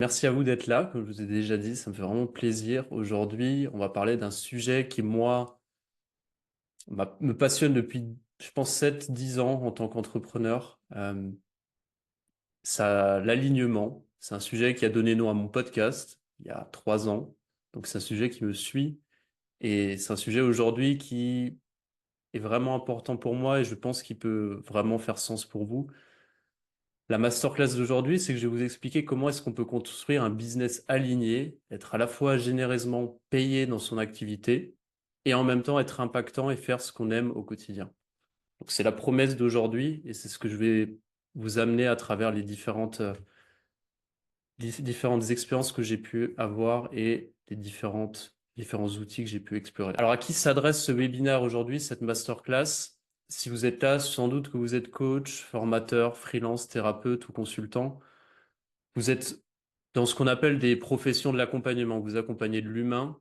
Merci à vous d'être là. Comme je vous ai déjà dit, ça me fait vraiment plaisir. Aujourd'hui, on va parler d'un sujet qui, moi, me passionne depuis, je pense, 7, 10 ans en tant qu'entrepreneur. L'alignement, c'est un sujet qui a donné nom à mon podcast il y a 3 ans. Donc, c'est un sujet qui me suit. Et c'est un sujet aujourd'hui qui est vraiment important pour moi et je pense qu'il peut vraiment faire sens pour vous. La masterclass d'aujourd'hui, c'est que je vais vous expliquer comment est-ce qu'on peut construire un business aligné, être à la fois généreusement payé dans son activité et en même temps être impactant et faire ce qu'on aime au quotidien. Donc c'est la promesse d'aujourd'hui et c'est ce que je vais vous amener à travers les différentes expériences que j'ai pu avoir et les différents outils que j'ai pu explorer. Alors à qui s'adresse ce webinaire aujourd'hui, cette masterclass? Si vous êtes là, sans doute que vous êtes coach, formateur, freelance, thérapeute ou consultant. Vous êtes dans ce qu'on appelle des professions de l'accompagnement. Vous accompagnez de l'humain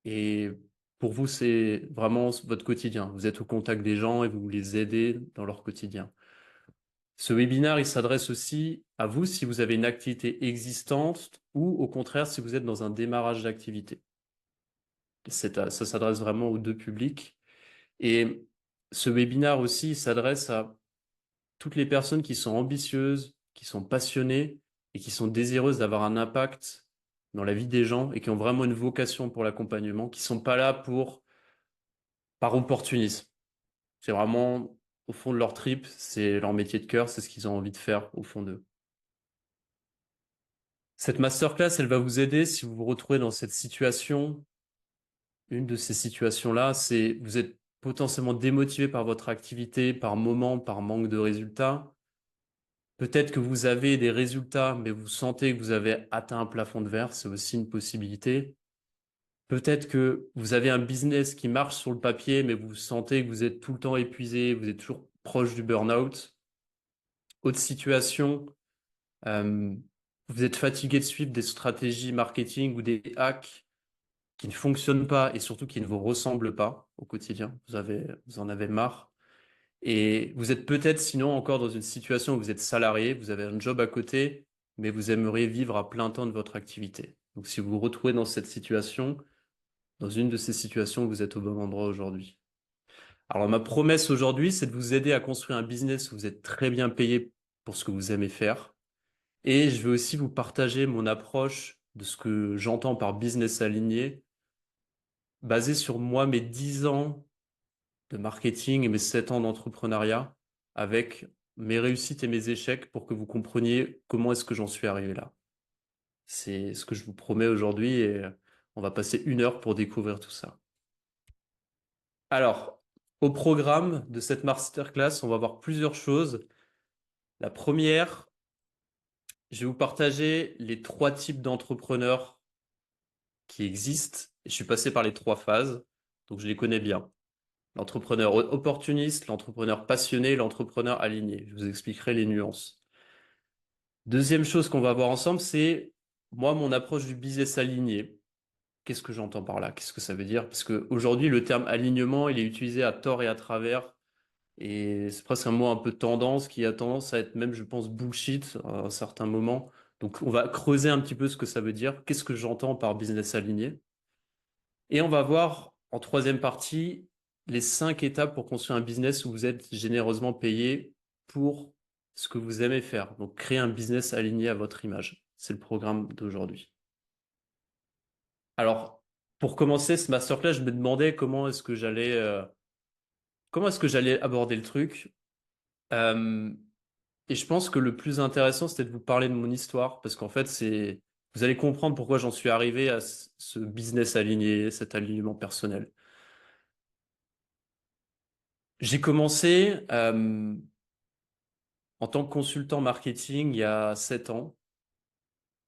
et pour vous, c'est vraiment votre quotidien. Vous êtes au contact des gens et vous les aidez dans leur quotidien. Ce webinaire, il s'adresse aussi à vous si vous avez une activité existante ou au contraire si vous êtes dans un démarrage d'activité. Ça s'adresse vraiment aux deux publics. Et ce webinaire aussi, il s'adresse à toutes les personnes qui sont ambitieuses, qui sont passionnées et qui sont désireuses d'avoir un impact dans la vie des gens et qui ont vraiment une vocation pour l'accompagnement, qui sont pas là par opportunisme. C'est vraiment au fond de leur trip, c'est leur métier de cœur, c'est ce qu'ils ont envie de faire au fond d'eux. Cette masterclass, elle va vous aider si vous vous retrouvez dans cette situation. Une de ces situations-là, c'est vous êtes potentiellement démotivé par votre activité, par moment, par manque de résultats. Peut-être que vous avez des résultats, mais vous sentez que vous avez atteint un plafond de verre, c'est aussi une possibilité. Peut-être que vous avez un business qui marche sur le papier, mais vous sentez que vous êtes tout le temps épuisé, vous êtes toujours proche du burn-out. Autre situation, euh, vous êtes fatigué de suivre des stratégies marketing ou des hacks qui ne fonctionnent pas et surtout qui ne vous ressemblent pas au quotidien. Vous en avez marre. Et vous êtes peut-être sinon encore dans une situation où vous êtes salarié, vous avez un job à côté, mais vous aimeriez vivre à plein temps de votre activité. Donc si vous vous retrouvez dans cette situation, dans une de ces situations, vous êtes au bon endroit aujourd'hui. Alors ma promesse aujourd'hui, c'est de vous aider à construire un business où vous êtes très bien payé pour ce que vous aimez faire. Et je vais aussi vous partager mon approche de ce que j'entends par business aligné, basé sur moi, mes 10 ans de marketing et mes 7 ans d'entrepreneuriat avec mes réussites et mes échecs pour que vous compreniez comment est-ce que j'en suis arrivé là. C'est ce que je vous promets aujourd'hui et on va passer 1 heure pour découvrir tout ça. Alors, au programme de cette masterclass, on va voir plusieurs choses. La première, je vais vous partager les 3 types d'entrepreneurs qui existent. Je suis passé par les 3 phases, donc je les connais bien. L'entrepreneur opportuniste, l'entrepreneur passionné, l'entrepreneur aligné. Je vous expliquerai les nuances. Deuxième chose qu'on va voir ensemble, c'est moi, mon approche du business aligné. Qu'est-ce que j'entends par là? Qu'est-ce que ça veut dire? Parce qu'aujourd'hui, le terme alignement, il est utilisé à tort et à travers. Et c'est presque un mot un peu tendance qui a tendance à être même, je pense, bullshit à un certain moment. Donc, on va creuser un petit peu ce que ça veut dire. Qu'est-ce que j'entends par business aligné? Et on va voir en troisième partie les 5 étapes pour construire un business où vous êtes généreusement payé pour ce que vous aimez faire. Donc, créer un business aligné à votre image. C'est le programme d'aujourd'hui. Alors, pour commencer ce masterclass, je me demandais comment est-ce que j'allais aborder le truc. Euh, et je pense que le plus intéressant, c'était de vous parler de mon histoire, parce qu'en fait, vous allez comprendre pourquoi j'en suis arrivé à ce business aligné, cet alignement personnel. J'ai commencé en tant que consultant marketing il y a 7 ans.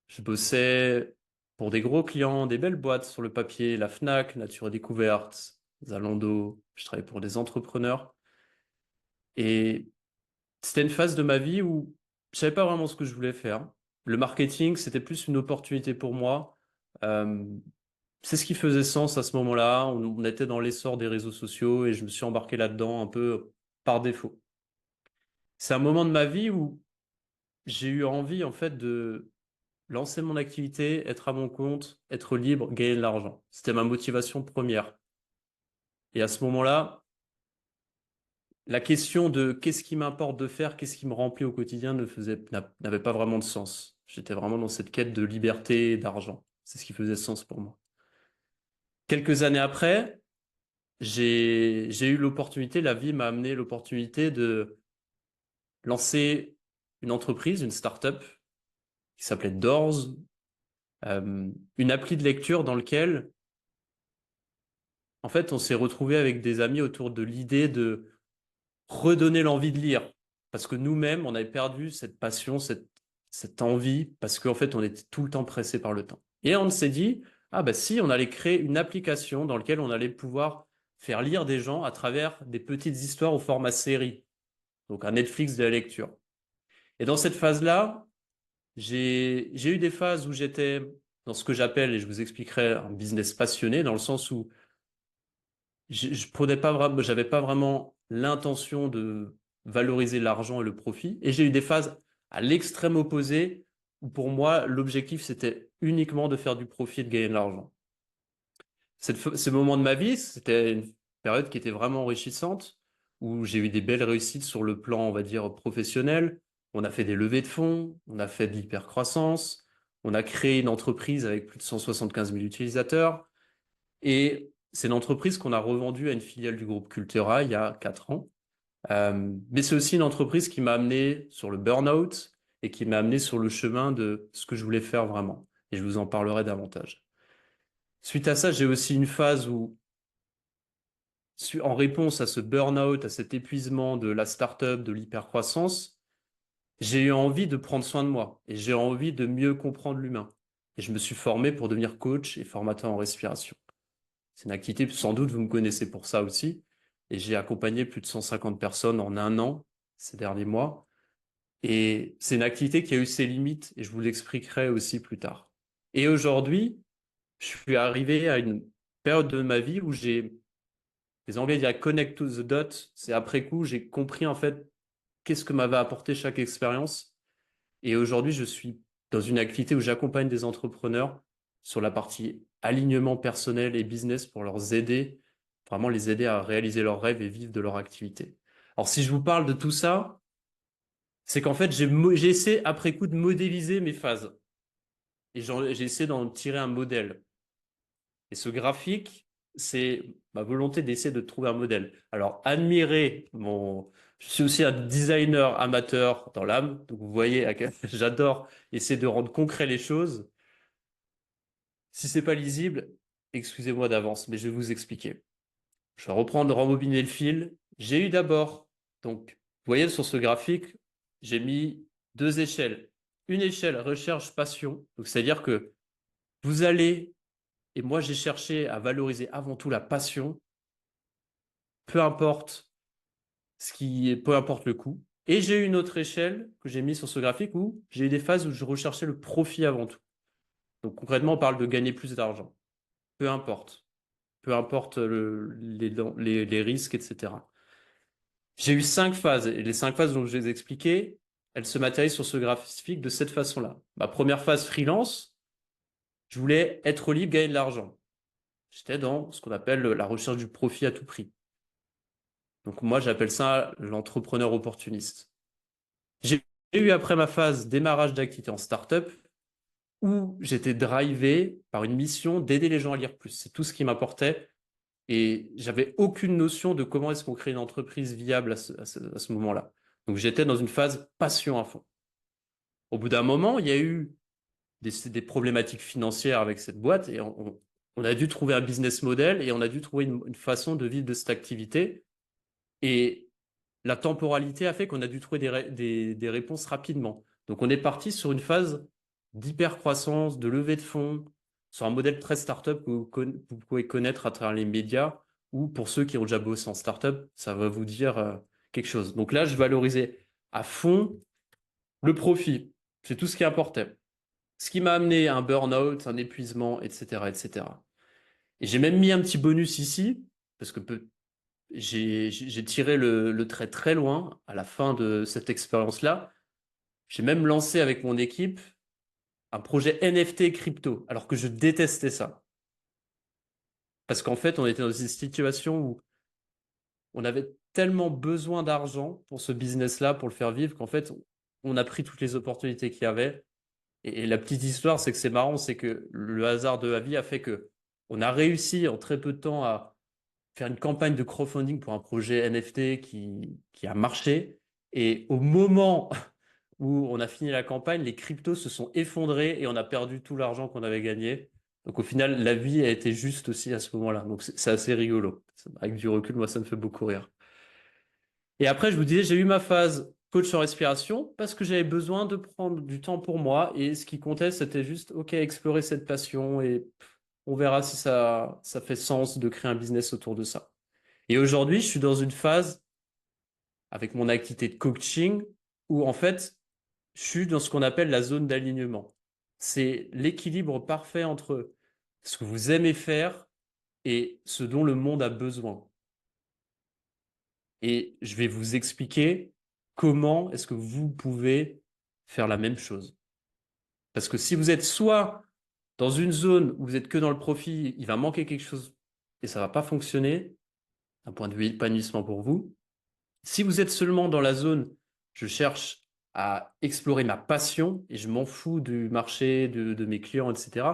Je bossais pour des gros clients, des belles boîtes sur le papier, la Fnac, Nature et Découverte, Zalando. Je travaillais pour des entrepreneurs. Et c'était une phase de ma vie où je savais pas vraiment ce que je voulais faire. Le marketing, c'était plus une opportunité pour moi. Euh, c'est ce qui faisait sens à ce moment-là. On était dans l'essor des réseaux sociaux et je me suis embarqué là-dedans un peu par défaut. C'est un moment de ma vie où j'ai eu envie, en fait, de lancer mon activité, être à mon compte, être libre, gagner de l'argent. C'était ma motivation première. Et à ce moment-là, la question de qu'est-ce qui m'importe de faire, qu'est-ce qui me remplit au quotidien n'avait pas vraiment de sens. J'étais vraiment dans cette quête de liberté et d'argent. C'est ce qui faisait sens pour moi. Quelques années après, j'ai eu l'opportunité, la vie m'a amené l'opportunité de lancer une entreprise, une start-up qui s'appelait Doors, une appli de lecture dans lequel, en fait, on s'est retrouvé avec des amis autour de l'idée de redonner l'envie de lire. Parce que nous-mêmes, on avait perdu cette passion, cette envie, parce qu'en fait, on était tout le temps pressé par le temps. Et on s'est dit, ah bah si, on allait créer une application dans laquelle on allait pouvoir faire lire des gens à travers des petites histoires au format série. Donc un Netflix de la lecture. Et dans cette phase-là, j'ai eu des phases où j'étais dans ce que j'appelle, et je vous expliquerai, un business passionné, dans le sens où je prenais pas vraiment, j'avais pas vraiment l'intention de valoriser l'argent et le profit. Et j'ai eu des phases à l'extrême opposé où pour moi, l'objectif, c'était uniquement de faire du profit et de gagner de l'argent. Ce moment de ma vie, c'était une période qui était vraiment enrichissante, où j'ai eu des belles réussites sur le plan, on va dire, professionnel. On a fait des levées de fonds, on a fait de l'hypercroissance, on a créé une entreprise avec plus de 175 000 utilisateurs. Et c'est une entreprise qu'on a revendue à une filiale du groupe Cultura il y a 4 ans. Mais c'est aussi une entreprise qui m'a amené sur le burn-out et qui m'a amené sur le chemin de ce que je voulais faire vraiment. Et je vous en parlerai davantage. Suite à ça, j'ai aussi une phase où, en réponse à ce burn-out, à cet épuisement de la start-up, de l'hypercroissance, j'ai eu envie de prendre soin de moi et j'ai envie de mieux comprendre l'humain. Et je me suis formé pour devenir coach et formateur en respiration. C'est une activité, sans doute, vous me connaissez pour ça aussi. Et j'ai accompagné plus de 150 personnes en un an, ces derniers mois. Et c'est une activité qui a eu ses limites et je vous l'expliquerai aussi plus tard. Et aujourd'hui, je suis arrivé à une période de ma vie où les Anglais diraient connect to the dot. C'est après coup, j'ai compris en fait qu'est-ce que m'avait apporté chaque expérience. Et aujourd'hui, je suis dans une activité où j'accompagne des entrepreneurs sur la partie alignement personnel et business pour leur aider, vraiment les aider à réaliser leurs rêves et vivre de leur activité. Alors, si je vous parle de tout ça, c'est qu'en fait, j'ai essayé après coup de modéliser mes phases. Et j'ai essayé d'en tirer un modèle. Et ce graphique, c'est ma volonté d'essayer de trouver un modèle. Alors, je suis aussi un designer amateur dans l'âme. Donc, vous voyez, j'adore essayer de rendre concret les choses. Si c'est pas lisible, excusez-moi d'avance, mais je vais vous expliquer. Je vais reprendre, rembobiner le fil. J'ai eu d'abord, donc, vous voyez sur ce graphique, j'ai mis 2 échelles. Une échelle recherche-passion, donc c'est-à-dire que vous allez, et moi j'ai cherché à valoriser avant tout la passion, peu importe peu importe le coût. Et j'ai eu une autre échelle que j'ai mis sur ce graphique où j'ai eu des phases où je recherchais le profit avant tout. Donc concrètement, on parle de gagner plus d'argent. Peu importe. Peu importe les risques, etc. J'ai eu 5 phases, et les 5 phases dont je les ai expliquées, elles se matérialisent sur ce graphique de cette façon-là. Ma première phase freelance, je voulais être libre, gagner de l'argent. J'étais dans ce qu'on appelle la recherche du profit à tout prix. Donc moi, j'appelle ça l'entrepreneur opportuniste. J'ai eu après ma phase démarrage d'activité en start-up, où j'étais drivé par une mission d'aider les gens à lire plus. C'est tout ce qui m'apportait. Et j'avais aucune notion de comment est-ce qu'on crée une entreprise viable à ce moment-là. Donc j'étais dans une phase passion à fond. Au bout d'un moment, il y a eu des problématiques financières avec cette boîte et on a dû trouver un business model et on a dû trouver une façon de vivre de cette activité. Et la temporalité a fait qu'on a dû trouver des réponses rapidement. Donc on est parti sur une phase d'hypercroissance, de levée de fonds, sur un modèle très startup que vous pouvez connaître à travers les médias, ou pour ceux qui ont déjà bossé en startup, ça va vous dire quelque chose. Donc là, je valorisais à fond le profit. C'est tout ce qui importait. Ce qui m'a amené à un burn-out, un épuisement, etc., etc. Et j'ai même mis un petit bonus ici, parce que j'ai tiré le trait très loin à la fin de cette expérience-là. J'ai même lancé avec mon équipe un projet NFT crypto, alors que je détestais ça. Parce qu'en fait, on était dans une situation où on avait tellement besoin d'argent pour ce business-là, pour le faire vivre, qu'en fait, on a pris toutes les opportunités qu'il y avait. Et la petite histoire, c'est que c'est marrant, c'est que le hasard de la vie a fait que on a réussi en très peu de temps à faire une campagne de crowdfunding pour un projet NFT qui a marché. Et au moment où on a fini la campagne, les cryptos se sont effondrés et on a perdu tout l'argent qu'on avait gagné. Donc au final, la vie a été juste aussi à ce moment-là. Donc c'est assez rigolo. Avec du recul, moi, ça me fait beaucoup rire. Et après, je vous disais, j'ai eu ma phase coach en respiration parce que j'avais besoin de prendre du temps pour moi. Et ce qui comptait, c'était juste, OK, explorer cette passion et on verra si ça fait sens de créer un business autour de ça. Et aujourd'hui, je suis dans une phase avec mon activité de coaching où en fait, je suis dans ce qu'on appelle la zone d'alignement. C'est l'équilibre parfait entre ce que vous aimez faire et ce dont le monde a besoin. Et je vais vous expliquer comment est-ce que vous pouvez faire la même chose. Parce que si vous êtes soit dans une zone où vous êtes que dans le profit, il va manquer quelque chose et ça va pas fonctionner d'un point de vue épanouissement pour vous. Si vous êtes seulement dans la zone, je cherche à explorer ma passion et je m'en fous du marché, de mes clients, etc.,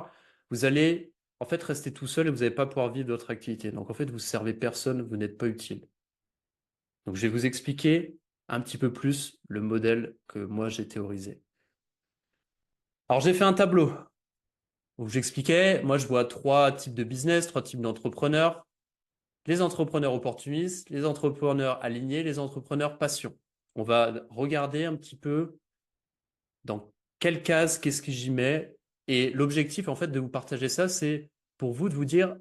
vous allez en fait rester tout seul et vous n'allez pas pouvoir vivre votre activité. Donc en fait, vous servez personne, vous n'êtes pas utile. Donc je vais vous expliquer un petit peu plus le modèle que moi j'ai théorisé. Alors j'ai fait un tableau où j'expliquais, moi je vois trois types de business, trois types d'entrepreneurs. Les entrepreneurs opportunistes, les entrepreneurs alignés, les entrepreneurs passion. On va regarder un petit peu dans quelle case, qu'est-ce que j'y mets. Et l'objectif, en fait, de vous partager ça, c'est pour vous de vous dire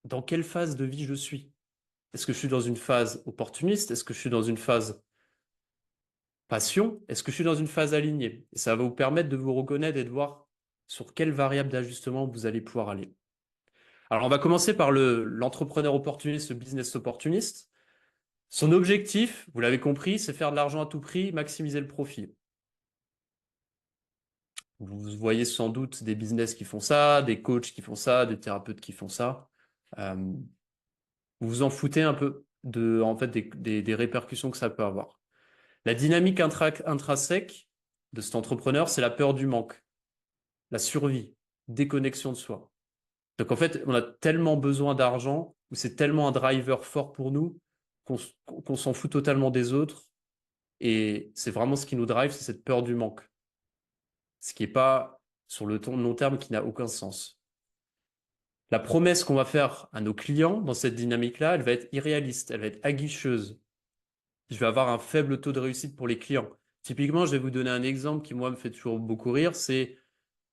dans quelle phase de vie je suis. Est-ce que je suis dans une phase opportuniste? Est-ce que je suis dans une phase passion? Est-ce que je suis dans une phase alignée? Et ça va vous permettre de vous reconnaître et de voir sur quelle variable d'ajustement vous allez pouvoir aller. Alors, on va commencer par l'entrepreneur opportuniste, le business opportuniste. Son objectif, vous l'avez compris, c'est faire de l'argent à tout prix, maximiser le profit. Vous voyez sans doute des business qui font ça, des coachs qui font ça, des thérapeutes qui font ça. Euh, vous vous en foutez un peu en fait, des répercussions que ça peut avoir. La dynamique intrinsèque de cet entrepreneur, c'est la peur du manque, la survie, déconnexion de soi. Donc en fait, on a tellement besoin d'argent, ou c'est tellement un driver fort pour nous, qu'on s'en fout totalement des autres. Et c'est vraiment ce qui nous drive, c'est cette peur du manque. Ce qui n'est pas sur le long terme qui n'a aucun sens. La promesse qu'on va faire à nos clients dans cette dynamique-là, elle va être irréaliste, elle va être aguicheuse. Je vais avoir un faible taux de réussite pour les clients. Typiquement, je vais vous donner un exemple qui, moi, me fait toujours beaucoup rire, c'est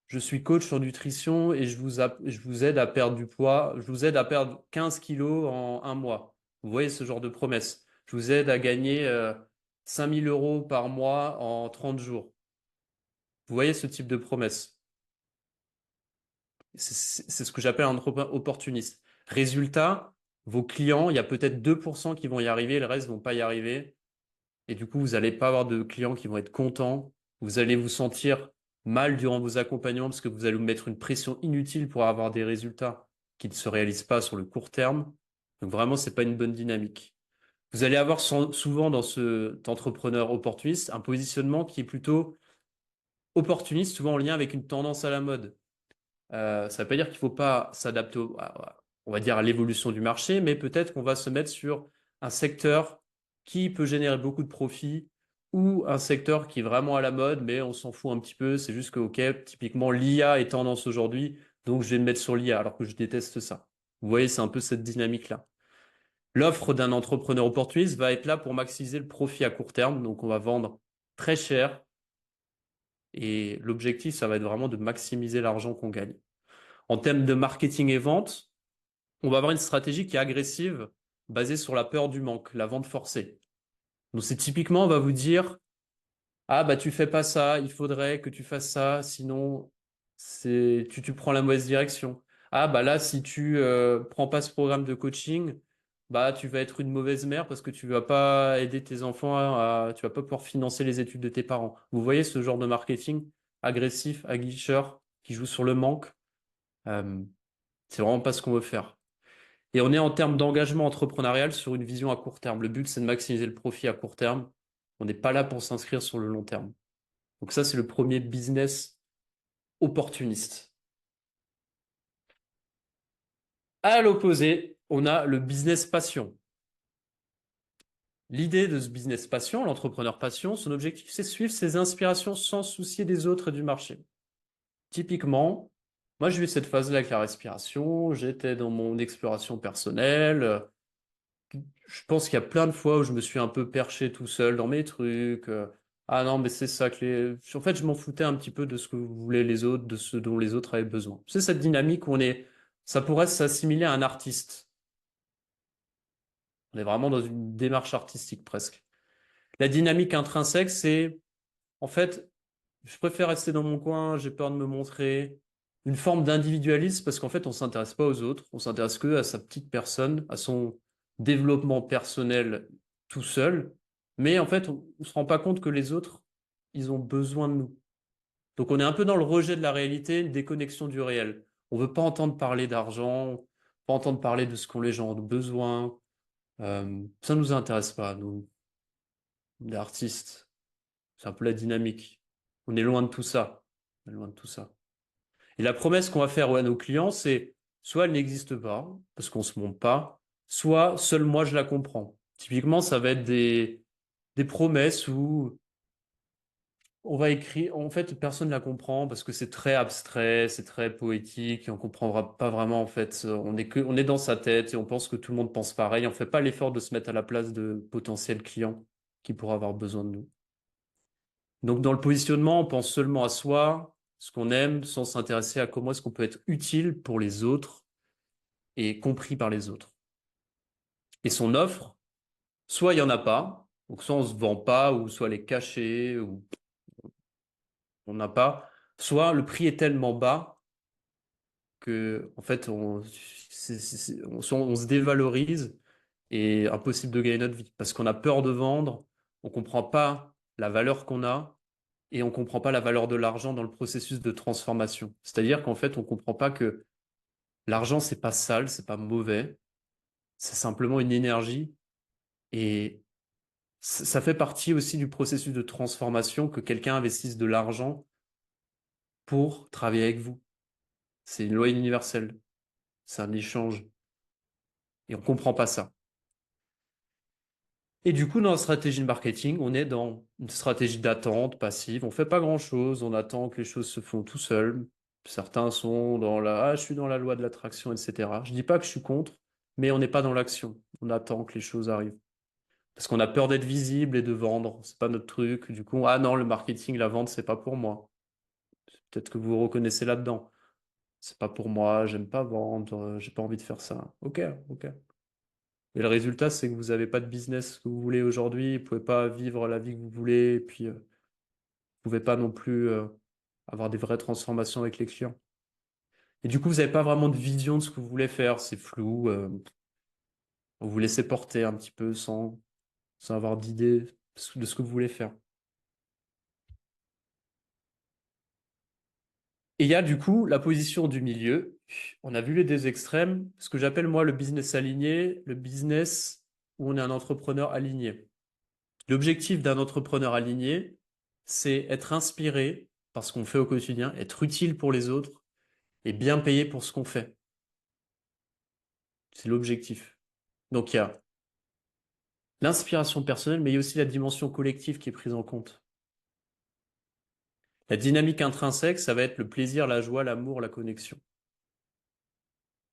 je suis coach en nutrition et je vous aide à perdre du poids, je vous aide à perdre 15 kilos en un mois. Vous voyez ce genre de promesse. Je vous aide à gagner 5 000 euros par mois en 30 jours. Vous voyez ce type de promesse. C'est ce que j'appelle un entrepreneur opportuniste. Résultat, vos clients, il y a peut-être 2% qui vont y arriver, le reste ne vont pas y arriver. Et du coup, vous n'allez pas avoir de clients qui vont être contents. Vous allez vous sentir mal durant vos accompagnements parce que vous allez vous mettre une pression inutile pour avoir des résultats qui ne se réalisent pas sur le court terme. Donc vraiment, c'est pas une bonne dynamique. Vous allez avoir souvent dans cet entrepreneur opportuniste un positionnement qui est plutôt opportuniste, souvent en lien avec une tendance à la mode. Ça ne veut pas dire qu'il ne faut pas s'adapter, on va dire, à l'évolution du marché, mais peut-être qu'on va se mettre sur un secteur qui peut générer beaucoup de profits ou un secteur qui est vraiment à la mode, mais on s'en fout un petit peu. C'est juste que, OK, typiquement, l'IA est tendance aujourd'hui, donc je vais me mettre sur l'IA, alors que je déteste ça. Vous voyez, c'est un peu cette dynamique-là. L'offre d'un entrepreneur opportuniste va être là pour maximiser le profit à court terme, donc on va vendre très cher et l'objectif, ça va être vraiment de maximiser l'argent qu'on gagne. En termes de marketing et vente, on va avoir une stratégie qui est agressive, basée sur la peur du manque, la vente forcée. Donc c'est typiquement, on va vous dire, ah bah tu fais pas ça, il faudrait que tu fasses ça, sinon tu prends la mauvaise direction. Ah bah là, si tu prends pas ce programme de coaching, bah tu vas être une mauvaise mère parce que tu vas pas aider tes enfants tu vas pas pouvoir financer les études de tes parents. Vous voyez ce genre de marketing? agressif, aguicheur, qui joue sur le manque. Euh, c'est vraiment pas ce qu'on veut faire. Et on est en termes d'engagement entrepreneurial sur une vision à court terme. Le but, c'est de maximiser le profit à court terme. On n'est pas là pour s'inscrire sur le long terme. Donc ça, c'est le premier business opportuniste. À l'opposé, on a le business passion. L'idée de ce business passion, l'entrepreneur passion, son objectif, c'est suivre ses inspirations sans soucier des autres et du marché. Typiquement, moi, j'ai eu cette phase-là avec la respiration, j'étais dans mon exploration personnelle. Je pense qu'il y a plein de fois où je me suis un peu perché tout seul dans mes trucs. Ah non, mais c'est ça que les... En fait, je m'en foutais un petit peu de ce que voulaient les autres, de ce dont les autres avaient besoin. C'est cette dynamique où on est... Ça pourrait s'assimiler à un artiste. On est vraiment dans une démarche artistique presque. La dynamique intrinsèque, c'est... En fait, je préfère rester dans mon coin, j'ai peur de me montrer. Une forme d'individualisme parce qu'en fait, on s'intéresse pas aux autres, on s'intéresse que à sa petite personne, à son développement personnel tout seul. Mais en fait, on se rend pas compte que les autres, ils ont besoin de nous. Donc, on est un peu dans le rejet de la réalité, une déconnexion du réel. On veut pas entendre parler d'argent, pas entendre parler de ce qu'ont les gens ont besoin. Ça nous intéresse pas, nous, les artistes. C'est un peu la dynamique. On est loin de tout ça. On est loin de tout ça. Et la promesse qu'on va faire à nos clients, c'est soit elle n'existe pas, parce qu'on ne se montre pas, soit seul moi je la comprends. Typiquement, ça va être des promesses où on va écrire, en fait, personne ne la comprend parce que c'est très abstrait, c'est très poétique, et on ne comprendra pas vraiment, en fait. On est dans sa tête et on pense que tout le monde pense pareil. On ne fait pas l'effort de se mettre à la place de potentiels clients qui pourraient avoir besoin de nous. Donc, dans le positionnement, on pense seulement à soi, ce qu'on aime, sans s'intéresser à comment est-ce qu'on peut être utile pour les autres et compris par les autres. Et son offre, soit il n'y en a pas, donc soit on ne se vend pas, ou soit elle est cachée, ou on n'a pas, soit le prix est tellement bas que, en fait, on se dévalorise et impossible de gagner notre vie parce qu'on a peur de vendre, on ne comprend pas la valeur qu'on a et on ne comprend pas la valeur de l'argent dans le processus de transformation. C'est-à-dire qu'en fait, on ne comprend pas que l'argent, c'est pas sale, c'est pas mauvais, c'est simplement une énergie et ça fait partie aussi du processus de transformation que quelqu'un investisse de l'argent pour travailler avec vous. C'est une loi universelle, c'est un échange et on ne comprend pas ça. Et du coup, dans la stratégie de marketing, on est dans une stratégie d'attente passive. On fait pas grand-chose, on attend que les choses se font tout seul. Certains sont dans la je suis dans la loi de l'attraction, etc. Je dis pas que je suis contre, mais on n'est pas dans l'action. On attend que les choses arrivent. Parce qu'on a peur d'être visible et de vendre. C'est pas notre truc. Du coup, ah non, le marketing, la vente, c'est pas pour moi. Peut-être que vous vous reconnaissez là-dedans. C'est pas pour moi, j'aime pas vendre, j'ai pas envie de faire ça. Ok, ok. Et le résultat, c'est que vous n'avez pas de business que vous voulez aujourd'hui, vous pouvez pas vivre la vie que vous voulez, et puis vous pouvez pas non plus avoir des vraies transformations avec les clients. Et du coup, vous n'avez pas vraiment de vision de ce que vous voulez faire, c'est flou, vous vous laissez porter un petit peu sans avoir d'idée de ce que vous voulez faire. Et il y a du coup la position du milieu. On a vu les deux extrêmes, ce que j'appelle moi le business aligné, le business où on est un entrepreneur aligné. L'objectif d'un entrepreneur aligné, c'est être inspiré par ce qu'on fait au quotidien, être utile pour les autres et bien payé pour ce qu'on fait. C'est l'objectif. Donc il y a l'inspiration personnelle, mais il y a aussi la dimension collective qui est prise en compte. La dynamique intrinsèque, ça va être le plaisir, la joie, l'amour, la connexion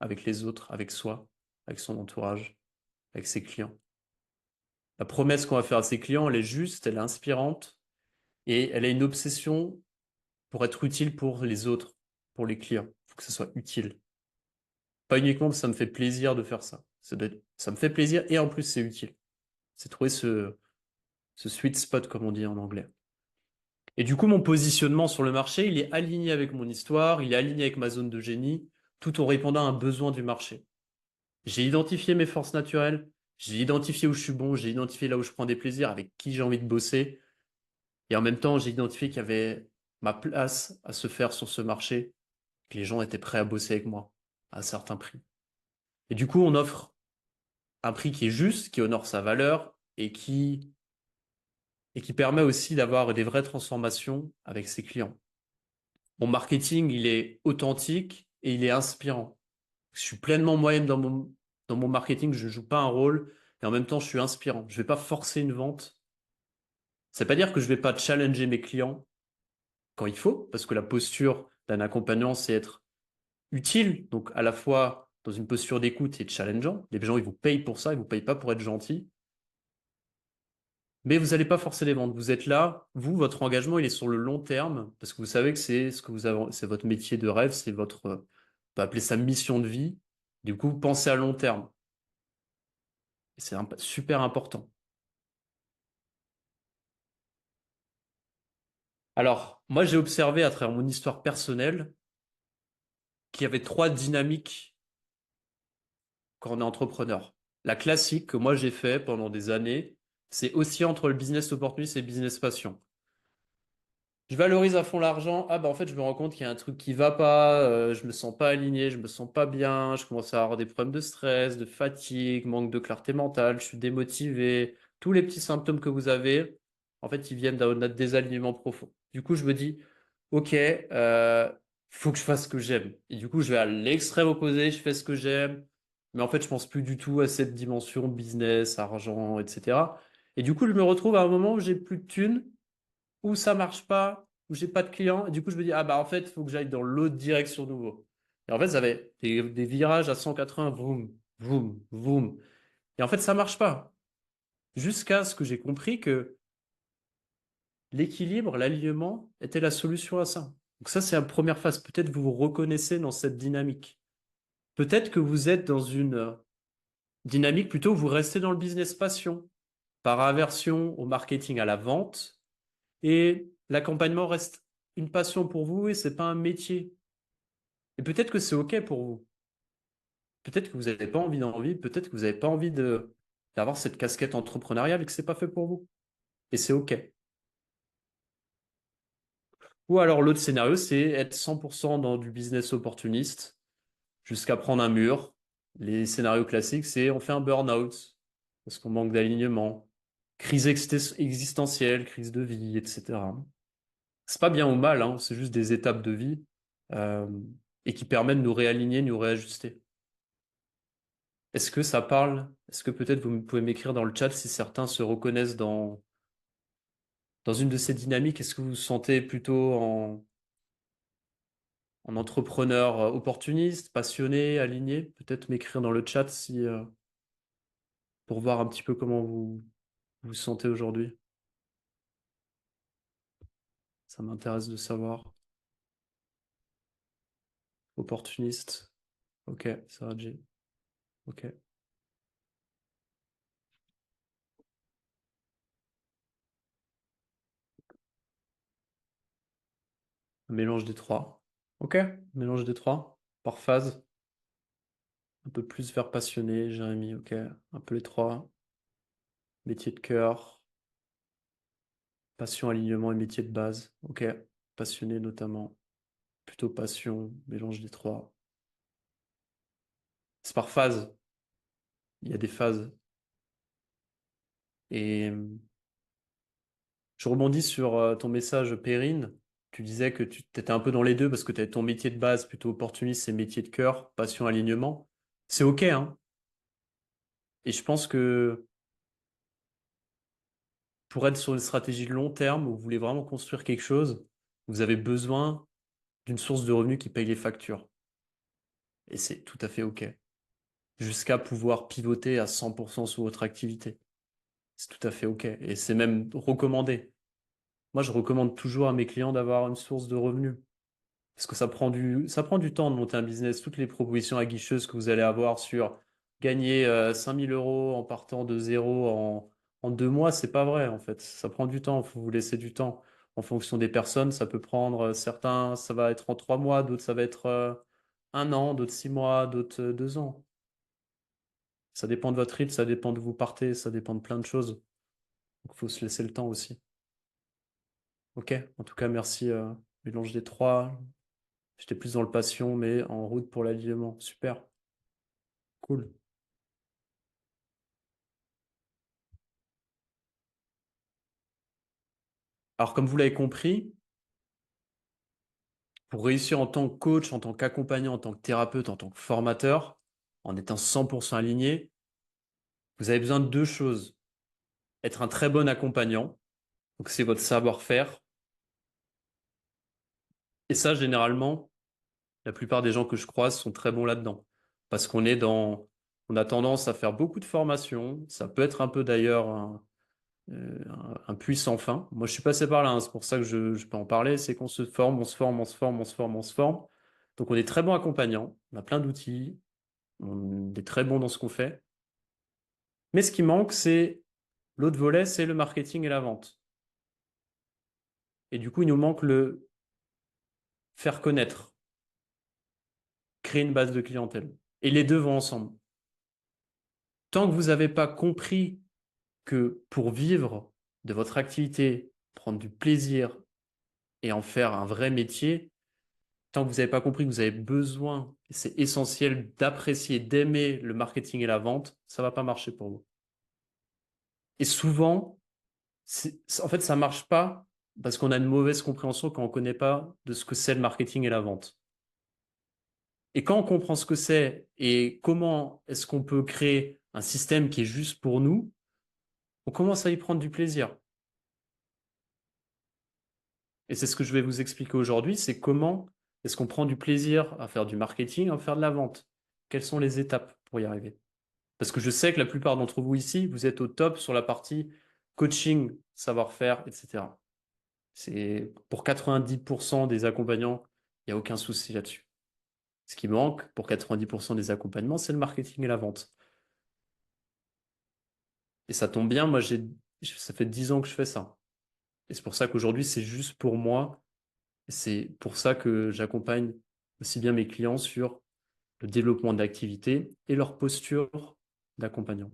avec les autres, avec soi, avec son entourage, avec ses clients. La promesse qu'on va faire à ses clients, elle est juste, elle est inspirante et elle a une obsession pour être utile pour les autres, pour les clients. Il faut que ce soit utile. Pas uniquement parce que ça me fait plaisir de faire ça. Ça me fait plaisir et en plus c'est utile. C'est trouver ce sweet spot comme on dit en anglais. Et du coup, mon positionnement sur le marché, il est aligné avec mon histoire, il est aligné avec ma zone de génie, tout en répondant à un besoin du marché. J'ai identifié mes forces naturelles, j'ai identifié où je suis bon, j'ai identifié là où je prends des plaisirs, avec qui j'ai envie de bosser. Et en même temps, j'ai identifié qu'il y avait ma place à se faire sur ce marché, que les gens étaient prêts à bosser avec moi à un certain prix. Et du coup, on offre un prix qui est juste, qui honore sa valeur et qui permet aussi d'avoir des vraies transformations avec ses clients. Mon marketing, il est authentique et il est inspirant. Je suis pleinement moi-même dans mon marketing, je ne joue pas un rôle et en même temps, je suis inspirant. Je ne vais pas forcer une vente. Ça ne veut pas dire que je ne vais pas challenger mes clients quand il faut, parce que la posture d'un accompagnant, c'est être utile, donc à la fois dans une posture d'écoute et de challengeant. Les gens, ils vous payent pour ça, ils vous payent pas pour être gentils. Mais vous n'allez pas forcer les ventes. Vous êtes là, vous, votre engagement, il est sur le long terme, parce que vous savez que c'est ce que vous avez, c'est votre métier de rêve, c'est votre, on peut appeler ça mission de vie. Du coup, pensez à long terme. Et c'est super important. Alors, moi, j'ai observé à travers mon histoire personnelle qu'il y avait trois dynamiques quand on est entrepreneur. La classique que moi j'ai fait pendant des années, c'est aussi entre le business opportuniste et le business passion. Je valorise à fond l'argent. Ah bah en fait, je me rends compte qu'il y a un truc qui va pas, je me sens pas aligné, je me sens pas bien, je commence à avoir des problèmes de stress, de fatigue, manque de clarté mentale, je suis démotivé. Tous les petits symptômes que vous avez, en fait, ils viennent d'un désalignement profond. Du coup, je me dis, ok, faut que je fasse ce que j'aime. Et du coup, je vais à l'extrême opposé, je fais ce que j'aime, mais en fait, je pense plus du tout à cette dimension business, argent, etc. Et du coup, je me retrouve à un moment où j'ai plus de thunes ou ça marche pas, ou j'ai pas de clients, et du coup je me dis, ah bah en fait, il faut que j'aille dans l'autre direction de nouveau. Et en fait, ça avait des virages à 180, vroom, vroom, vroom. Et en fait, ça marche pas. Jusqu'à ce que j'ai compris que l'équilibre, l'alignement était la solution à ça. Donc ça, c'est la première phase. Peut-être que vous vous reconnaissez dans cette dynamique. Peut-être que vous êtes dans une dynamique plutôt où vous restez dans le business passion, par aversion au marketing, à la vente, et l'accompagnement reste une passion pour vous et c'est pas un métier. Et peut-être que c'est OK pour vous. Peut-être que vous n'avez pas envie d'en vivre, peut-être que vous n'avez pas envie d'avoir cette casquette entrepreneuriale et que c'est pas fait pour vous. Et c'est OK. Ou alors l'autre scénario, c'est être 100% dans du business opportuniste jusqu'à prendre un mur. Les scénarios classiques, c'est on fait un burn-out parce qu'on manque d'alignement, crise existentielle, crise de vie, etc. C'est pas bien ou mal, hein, c'est juste des étapes de vie euh, et qui permettent de nous réaligner, de nous réajuster. Est-ce que ça parle? Est-ce que peut-être vous pouvez m'écrire dans le chat si certains se reconnaissent dans une de ces dynamiques? Est-ce que vous vous sentez plutôt en entrepreneur opportuniste, passionné, aligné? Peut-être m'écrire dans le chat si, pour voir un petit peu comment vous vous sentez aujourd'hui. Ça m'intéresse de savoir. Opportuniste. Ok, ça va, Jay. Ok. Un mélange des trois. Ok, mélange des trois. Par phase. Un peu plus vers passionné, Jérémy. Ok, un peu les trois. Métier de cœur. Passion, alignement et métier de base. Ok. Passionné notamment. Plutôt passion, mélange des trois. C'est par phase. Il y a des phases. Et je rebondis sur ton message, Perrine. Tu disais que tu étais un peu dans les deux parce que tu avais ton métier de base plutôt opportuniste et métier de cœur, passion, alignement. C'est ok, hein. Et je pense que pour être sur une stratégie de long terme où vous voulez vraiment construire quelque chose, vous avez besoin d'une source de revenus qui paye les factures. Et c'est tout à fait ok. Jusqu'à pouvoir pivoter à 100% sur votre activité. C'est tout à fait OK. Et c'est même recommandé. Moi, je recommande toujours à mes clients d'avoir une source de revenus. Parce que ça prend du temps de monter un business. Toutes les propositions aguicheuses que vous allez avoir sur gagner 5000 euros en partant de zéro en 2 mois, c'est pas vrai, en fait. Ça prend du temps. Il faut vous laisser du temps. En fonction des personnes, ça peut prendre certains, ça va être en 3 mois, d'autres, ça va être un an, d'autres 6 mois, d'autres 2 ans. Ça dépend de votre rythme, ça dépend de vous partez, ça dépend de plein de choses. Donc, il faut se laisser le temps aussi. Ok, en tout cas, merci. mélange des trois. J'étais plus dans le passion, mais en route pour l'alignement. Super, cool. Alors, comme vous l'avez compris, pour réussir en tant que coach, en tant qu'accompagnant, en tant que thérapeute, en tant que formateur, en étant 100% aligné, vous avez besoin de deux choses. Être un très bon accompagnant, donc c'est votre savoir-faire. Et ça, généralement, la plupart des gens que je croise sont très bons là-dedans. Parce on a tendance à faire beaucoup de formations. Ça peut être un peu d'ailleurs un puits sans fin. Moi, je suis passé par là, hein, c'est pour ça que je peux en parler. C'est qu'on se forme, on se forme, on se forme, on se forme, on se forme. Donc, on est très bons accompagnants. On a plein d'outils. On est très bons dans ce qu'on fait. Mais ce qui manque, c'est l'autre volet, c'est le marketing et la vente. Et du coup, il nous manque le faire connaître, créer une base de clientèle. Et les deux vont ensemble. Tant que vous n'avez pas compris que pour vivre de votre activité, prendre du plaisir et en faire un vrai métier, tant que vous n'avez pas compris que vous avez besoin, et c'est essentiel d'apprécier, d'aimer le marketing et la vente, ça ne va pas marcher pour vous. Et souvent, en fait, ça ne marche pas parce qu'on a une mauvaise compréhension quand on ne connaît pas de ce que c'est le marketing et la vente. Et quand on comprend ce que c'est et comment est-ce qu'on peut créer un système qui est juste pour nous, on commence à y prendre du plaisir. Et c'est ce que je vais vous expliquer aujourd'hui, c'est comment est-ce qu'on prend du plaisir à faire du marketing, à faire de la vente. Quelles sont les étapes pour y arriver? Parce que je sais que la plupart d'entre vous ici, vous êtes au top sur la partie coaching, savoir-faire, etc. C'est pour 90% des accompagnants, il n'y a aucun souci là-dessus. Ce qui manque pour 90% des accompagnements, c'est le marketing et la vente. Et ça tombe bien, ça fait 10 ans que je fais ça. Et c'est pour ça qu'aujourd'hui, c'est juste pour moi. C'est pour ça que j'accompagne aussi bien mes clients sur le développement d'activité et leur posture d'accompagnant.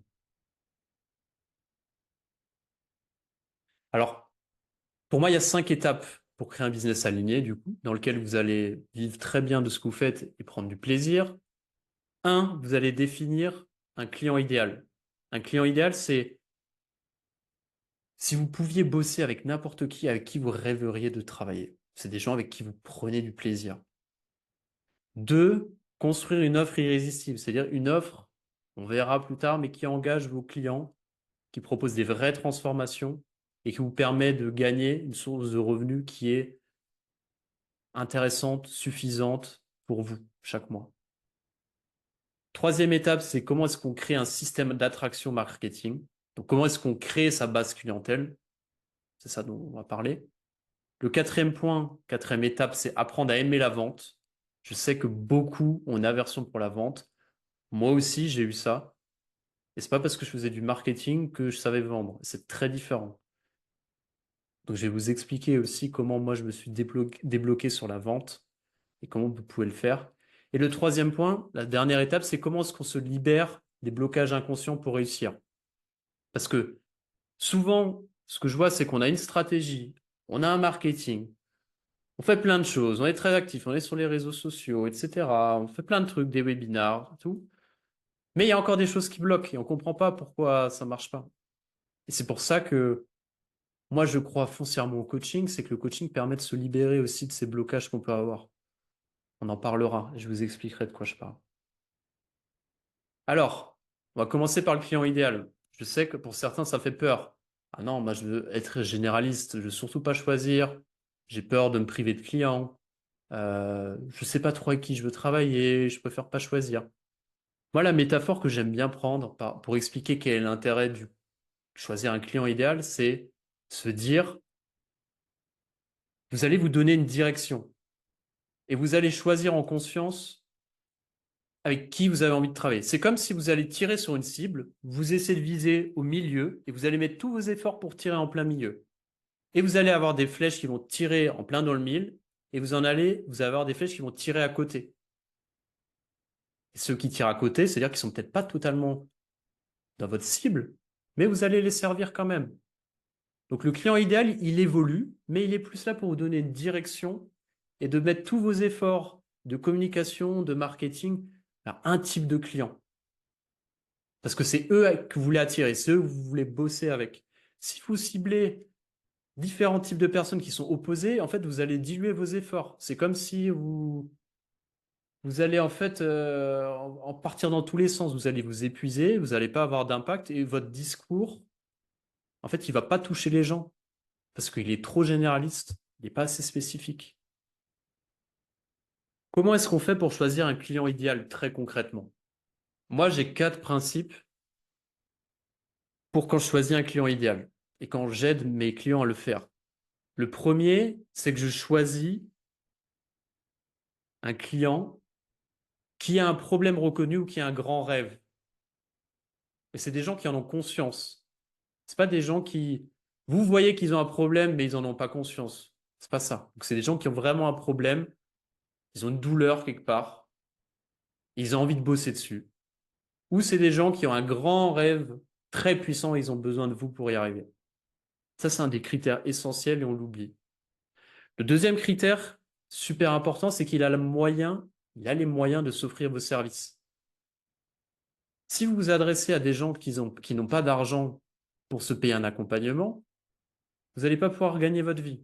Alors, pour moi, il y a 5 étapes pour créer un business aligné, du coup, dans lequel vous allez vivre très bien de ce que vous faites et prendre du plaisir. Un, vous allez définir un client idéal. Un client idéal, c'est si vous pouviez bosser avec n'importe qui avec qui vous rêveriez de travailler. C'est des gens avec qui vous prenez du plaisir. Deux, construire une offre irrésistible, c'est-à-dire une offre, on verra plus tard, mais qui engage vos clients, qui propose des vraies transformations et qui vous permet de gagner une source de revenus qui est intéressante, suffisante pour vous chaque mois. Troisième étape, c'est comment est-ce qu'on crée un système d'attraction marketing. Donc, comment est-ce qu'on crée sa base clientèle? C'est ça dont on va parler. Le quatrième point, quatrième étape, c'est apprendre à aimer la vente. Je sais que beaucoup ont une aversion pour la vente. Moi aussi, j'ai eu ça. Et c'est pas parce que je faisais du marketing que je savais vendre. C'est très différent. Donc, je vais vous expliquer aussi comment moi je me suis débloqué sur la vente et comment vous pouvez le faire. Et le troisième point, la dernière étape, c'est comment est-ce qu'on se libère des blocages inconscients pour réussir. Parce que souvent, ce que je vois, c'est qu'on a une stratégie, on a un marketing, on fait plein de choses, on est très actif, on est sur les réseaux sociaux, etc. On fait plein de trucs, des webinars, tout. Mais il y a encore des choses qui bloquent et on ne comprend pas pourquoi ça ne marche pas. Et c'est pour ça que moi, je crois foncièrement au coaching, c'est que le coaching permet de se libérer aussi de ces blocages qu'on peut avoir. On en parlera, je vous expliquerai de quoi je parle. Alors, on va commencer par le client idéal. Je sais que pour certains, ça fait peur. Ah non, moi, je veux être généraliste, je veux surtout pas choisir. J'ai peur de me priver de clients. Je sais pas trop avec qui je veux travailler, je préfère pas choisir. Moi, la métaphore que j'aime bien prendre pour expliquer quel est l'intérêt de choisir un client idéal, c'est se dire, vous allez vous donner une direction et vous allez choisir en conscience avec qui vous avez envie de travailler. C'est comme si vous allez tirer sur une cible, vous essayez de viser au milieu et vous allez mettre tous vos efforts pour tirer en plein milieu. Et vous allez avoir des flèches qui vont tirer en plein dans le mille et vous allez avoir des flèches qui vont tirer à côté. Et ceux qui tirent à côté, c'est-à-dire qu'ils sont peut-être pas totalement dans votre cible, mais vous allez les servir quand même. Donc le client idéal, il évolue, mais il est plus là pour vous donner une direction et de mettre tous vos efforts de communication, de marketing vers un type de client. Parce que c'est eux que vous voulez attirer, c'est eux que vous voulez bosser avec. Si vous ciblez différents types de personnes qui sont opposées, en fait, vous allez diluer vos efforts. C'est comme si vous allez en fait en partir dans tous les sens. Vous allez vous épuiser, vous n'allez pas avoir d'impact et votre discours, en fait, il va pas toucher les gens parce qu'il est trop généraliste, il n'est pas assez spécifique. Comment est-ce qu'on fait pour choisir un client idéal très concrètement? Moi, j'ai 4 principes pour quand je choisis un client idéal et quand j'aide mes clients à le faire. Le premier, c'est que je choisis un client qui a un problème reconnu ou qui a un grand rêve. Et c'est des gens qui en ont conscience. C'est pas des gens qui, vous voyez qu'ils ont un problème, mais ils en ont pas conscience. C'est pas ça. Donc c'est des gens qui ont vraiment un problème, ils ont une douleur quelque part, ils ont envie de bosser dessus. Ou c'est des gens qui ont un grand rêve très puissant et ils ont besoin de vous pour y arriver. Ça, c'est un des critères essentiels et on l'oublie. Le deuxième critère, super important, c'est qu'il a il a les moyens de s'offrir vos services. Si vous vous adressez à des gens qui n'ont pas d'argent pour se payer un accompagnement, vous n'allez pas pouvoir gagner votre vie.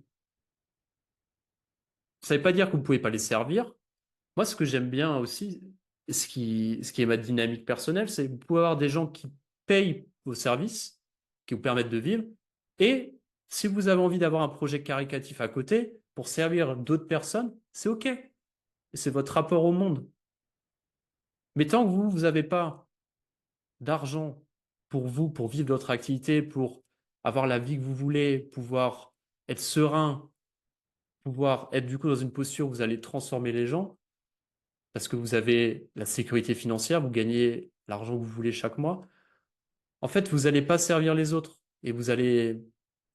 Ça ne veut pas dire que vous ne pouvez pas les servir. Moi, ce que j'aime bien aussi, ce qui est ma dynamique personnelle, c'est que vous pouvez avoir des gens qui payent vos services, qui vous permettent de vivre, et si vous avez envie d'avoir un projet caricatif à côté pour servir d'autres personnes, c'est OK. C'est votre rapport au monde. Mais tant que vous n'avez pas d'argent pour vous, pour vivre votre activité, pour avoir la vie que vous voulez, pouvoir être serein, pouvoir être du coup dans une posture où vous allez transformer les gens, parce que vous avez la sécurité financière, vous gagnez l'argent que vous voulez chaque mois, en fait, vous n'allez pas servir les autres et vous n'allez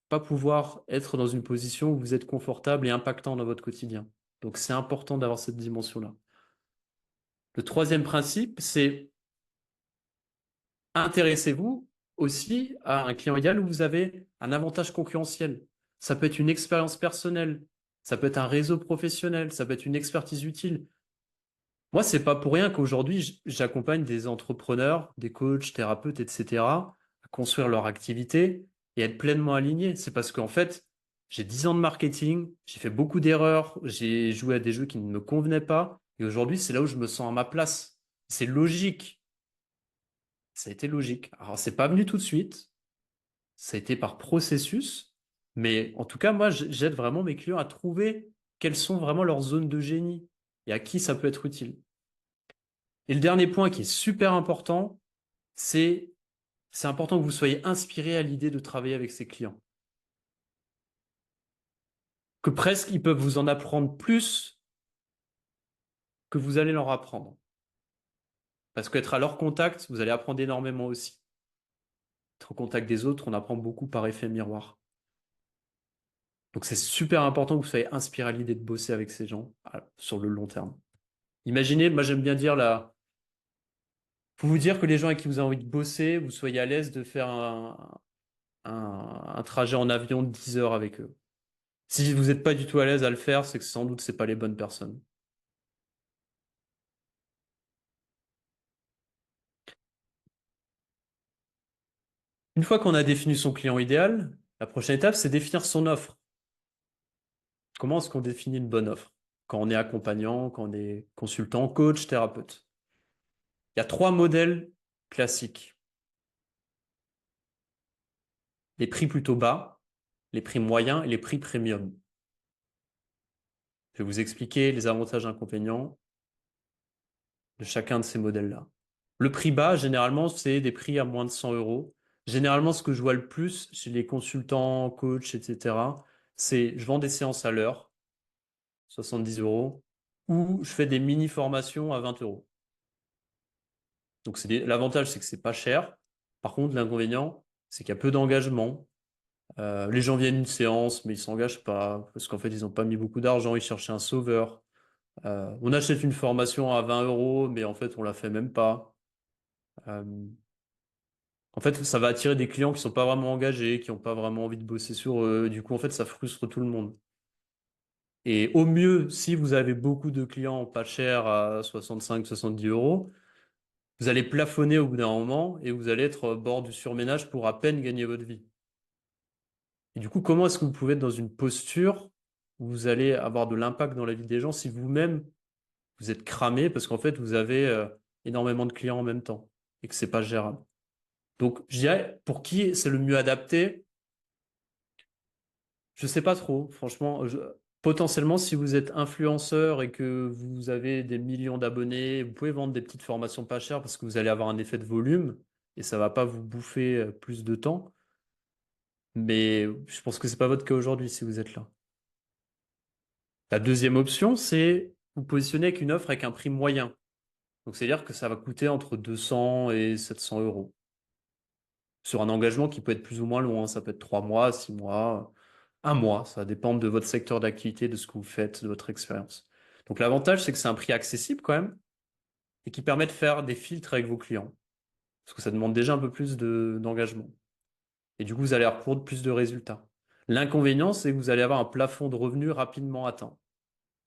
pas pouvoir être dans une position où vous êtes confortable et impactant dans votre quotidien. Donc, c'est important d'avoir cette dimension-là. Le troisième principe, c'est intéressez-vous aussi à un client idéal où vous avez un avantage concurrentiel. Ça peut être une expérience personnelle, ça peut être un réseau professionnel, ça peut être une expertise utile. Moi, c'est pas pour rien qu'aujourd'hui, j'accompagne des entrepreneurs, des coachs, thérapeutes, etc., à construire leur activité et être pleinement alignés. C'est parce qu'en fait, j'ai 10 ans de marketing, j'ai fait beaucoup d'erreurs, j'ai joué à des jeux qui ne me convenaient pas, et aujourd'hui, c'est là où je me sens à ma place. C'est logique. Ça a été logique. Alors, c'est pas venu tout de suite, ça a été par processus, mais en tout cas, moi, j'aide vraiment mes clients à trouver quelles sont vraiment leurs zones de génie et à qui ça peut être utile. Et le dernier point qui est super important, c'est c'est important que vous soyez inspiré à l'idée de travailler avec ces clients. Que presque ils peuvent vous en apprendre plus que vous allez leur apprendre. Parce qu'être à leur contact, vous allez apprendre énormément aussi. Être au contact des autres, on apprend beaucoup par effet miroir. Donc c'est super important que vous soyez inspiré à l'idée de bosser avec ces gens sur le long terme. Imaginez, moi j'aime bien dire là, faut vous dire que les gens avec qui vous avez envie de bosser, vous soyez à l'aise de faire un trajet en avion de 10 heures avec eux. Si vous n'êtes pas du tout à l'aise à le faire, c'est que sans doute c'est pas les bonnes personnes. Une fois qu'on a défini son client idéal, la prochaine étape, c'est définir son offre. Comment est-ce qu'on définit une bonne offre? Quand on est accompagnant, quand on est consultant, coach, thérapeute. Il y a 3 modèles classiques. Les prix plutôt bas, les prix moyens et les prix premium. Je vais vous expliquer les avantages et inconvénients de chacun de ces modèles-là. Le prix bas, généralement, c'est des prix à moins de 100 euros. Généralement, ce que je vois le plus chez les consultants, coachs, etc., c'est je vends des séances à l'heure, 70 euros, ou je fais des mini-formations à 20 euros. Donc l'avantage, c'est que c'est pas cher. Par contre, l'inconvénient, c'est qu'il y a peu d'engagement. Les gens viennent une séance, mais ils s'engagent pas, parce qu'en fait, ils n'ont pas mis beaucoup d'argent, ils cherchaient un sauveur. On achète une formation à 20 euros, mais en fait, on la fait même pas. Euh, En fait, ça va attirer des clients qui sont pas vraiment engagés, qui n'ont pas vraiment envie de bosser sur eux. Du coup, en fait, ça frustre tout le monde. Et au mieux, si vous avez beaucoup de clients pas chers à 65-70 euros, vous allez plafonner au bout d'un moment et vous allez être au bord du surménage pour à peine gagner votre vie. Et du coup, comment est-ce que vous pouvez être dans une posture où vous allez avoir de l'impact dans la vie des gens si vous-même vous êtes cramé parce qu'en fait vous avez énormément de clients en même temps et que c'est pas gérable. Donc, je dirais, pour qui c'est le mieux adapté, je sais pas trop. Franchement, potentiellement, si vous êtes influenceur et que vous avez des millions d'abonnés, vous pouvez vendre des petites formations pas chères parce que vous allez avoir un effet de volume et ça va pas vous bouffer plus de temps. Mais je pense que c'est pas votre cas aujourd'hui si vous êtes là. La deuxième option, c'est vous positionner avec une offre avec un prix moyen. Donc, c'est-à-dire que ça va coûter entre 200 et 700 euros sur un engagement qui peut être plus ou moins long, hein. Ça peut être 3 mois, 6 mois, un mois. Ça dépend de votre secteur d'activité, de ce que vous faites, de votre expérience. Donc, l'avantage, c'est que c'est un prix accessible quand même et qui permet de faire des filtres avec vos clients. Parce que ça demande déjà un peu plus d'engagement. Et du coup, vous allez avoir plus de résultats. L'inconvénient, c'est que vous allez avoir un plafond de revenus rapidement atteint.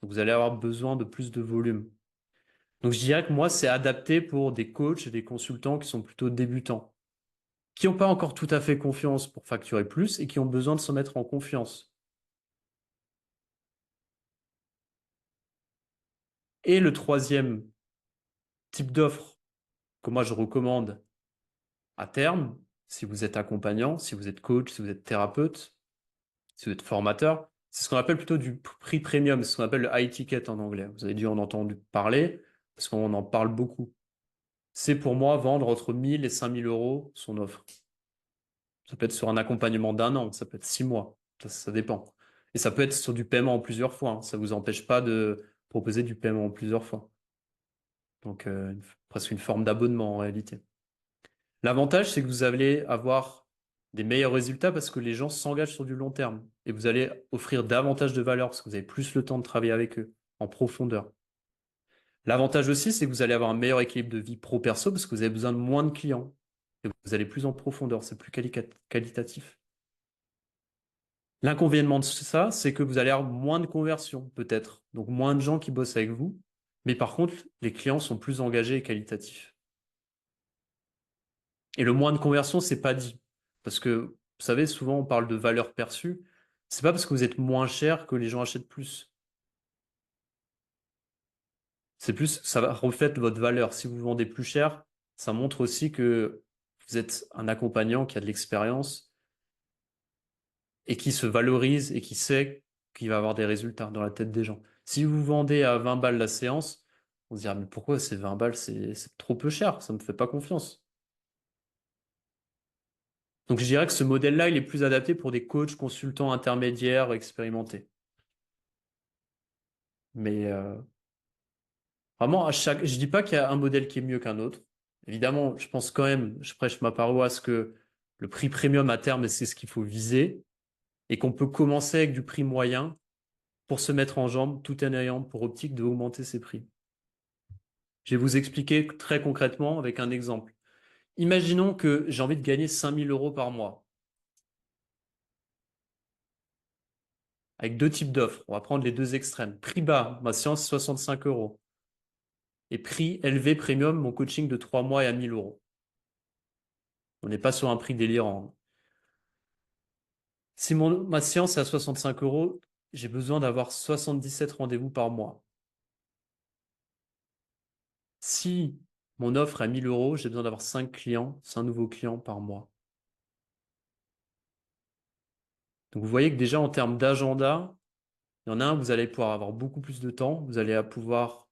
Donc, vous allez avoir besoin de plus de volume. Donc, je dirais que moi, c'est adapté pour des coachs et des consultants qui sont plutôt débutants, qui n'ont pas encore tout à fait confiance pour facturer plus et qui ont besoin de se mettre en confiance. Et le troisième type d'offre que moi je recommande à terme, si vous êtes accompagnant, si vous êtes coach, si vous êtes thérapeute, si vous êtes formateur, c'est ce qu'on appelle plutôt du prix premium, c'est ce qu'on appelle le high ticket en anglais. Vous avez dû en entendre parler parce qu'on en parle beaucoup. C'est pour moi vendre entre 1000 et 5000 euros son offre. Ça peut être sur un accompagnement d'un an, ça peut être 6 mois, ça dépend. Et ça peut être sur du paiement en plusieurs fois, hein. Ça ne vous empêche pas de proposer du paiement en plusieurs fois. Donc presque une forme d'abonnement en réalité. L'avantage, c'est que vous allez avoir des meilleurs résultats parce que les gens s'engagent sur du long terme et vous allez offrir davantage de valeur parce que vous avez plus le temps de travailler avec eux en profondeur. L'avantage aussi, c'est que vous allez avoir un meilleur équilibre de vie pro-perso parce que vous avez besoin de moins de clients et vous allez plus en profondeur, c'est plus qualitatif. L'inconvénient de ça, c'est que vous allez avoir moins de conversions, peut-être. Donc moins de gens qui bossent avec vous. Mais par contre, les clients sont plus engagés et qualitatifs. Et le moins de conversions, c'est pas dit. Parce que, vous savez, souvent on parle de valeur perçue. C'est pas parce que vous êtes moins cher que les gens achètent plus. C'est plus, ça reflète votre valeur. Si vous vendez plus cher, ça montre aussi que vous êtes un accompagnant qui a de l'expérience et qui se valorise et qui sait qu'il va avoir des résultats dans la tête des gens. Si vous vendez à 20 balles la séance, on se dira, mais pourquoi c'est 20 balles, c'est trop peu cher, ça ne me fait pas confiance. Donc je dirais que ce modèle-là, il est plus adapté pour des coachs, consultants intermédiaires, expérimentés. Mais vraiment, je dis pas qu'il y a un modèle qui est mieux qu'un autre. Évidemment, je pense quand même, je prêche ma paroisse, que le prix premium à terme, c'est ce qu'il faut viser et qu'on peut commencer avec du prix moyen pour se mettre en jambe tout en ayant pour optique d'augmenter ses prix. Je vais vous expliquer très concrètement avec un exemple. Imaginons que j'ai envie de gagner 5000 euros par mois avec deux types d'offres. On va prendre les deux extrêmes. Prix bas, ma séance 65 euros. Et prix élevé premium, mon coaching de 3 mois est à 1000 euros. On n'est pas sur un prix délirant. Si ma séance est à 65 euros, j'ai besoin d'avoir 77 rendez-vous par mois. Si mon offre est à 1000 euros, j'ai besoin d'avoir 5 clients, 5 nouveaux clients par mois. Donc vous voyez que déjà en termes d'agenda, il y en a un, vous allez pouvoir avoir beaucoup plus de temps, vous allez pouvoir,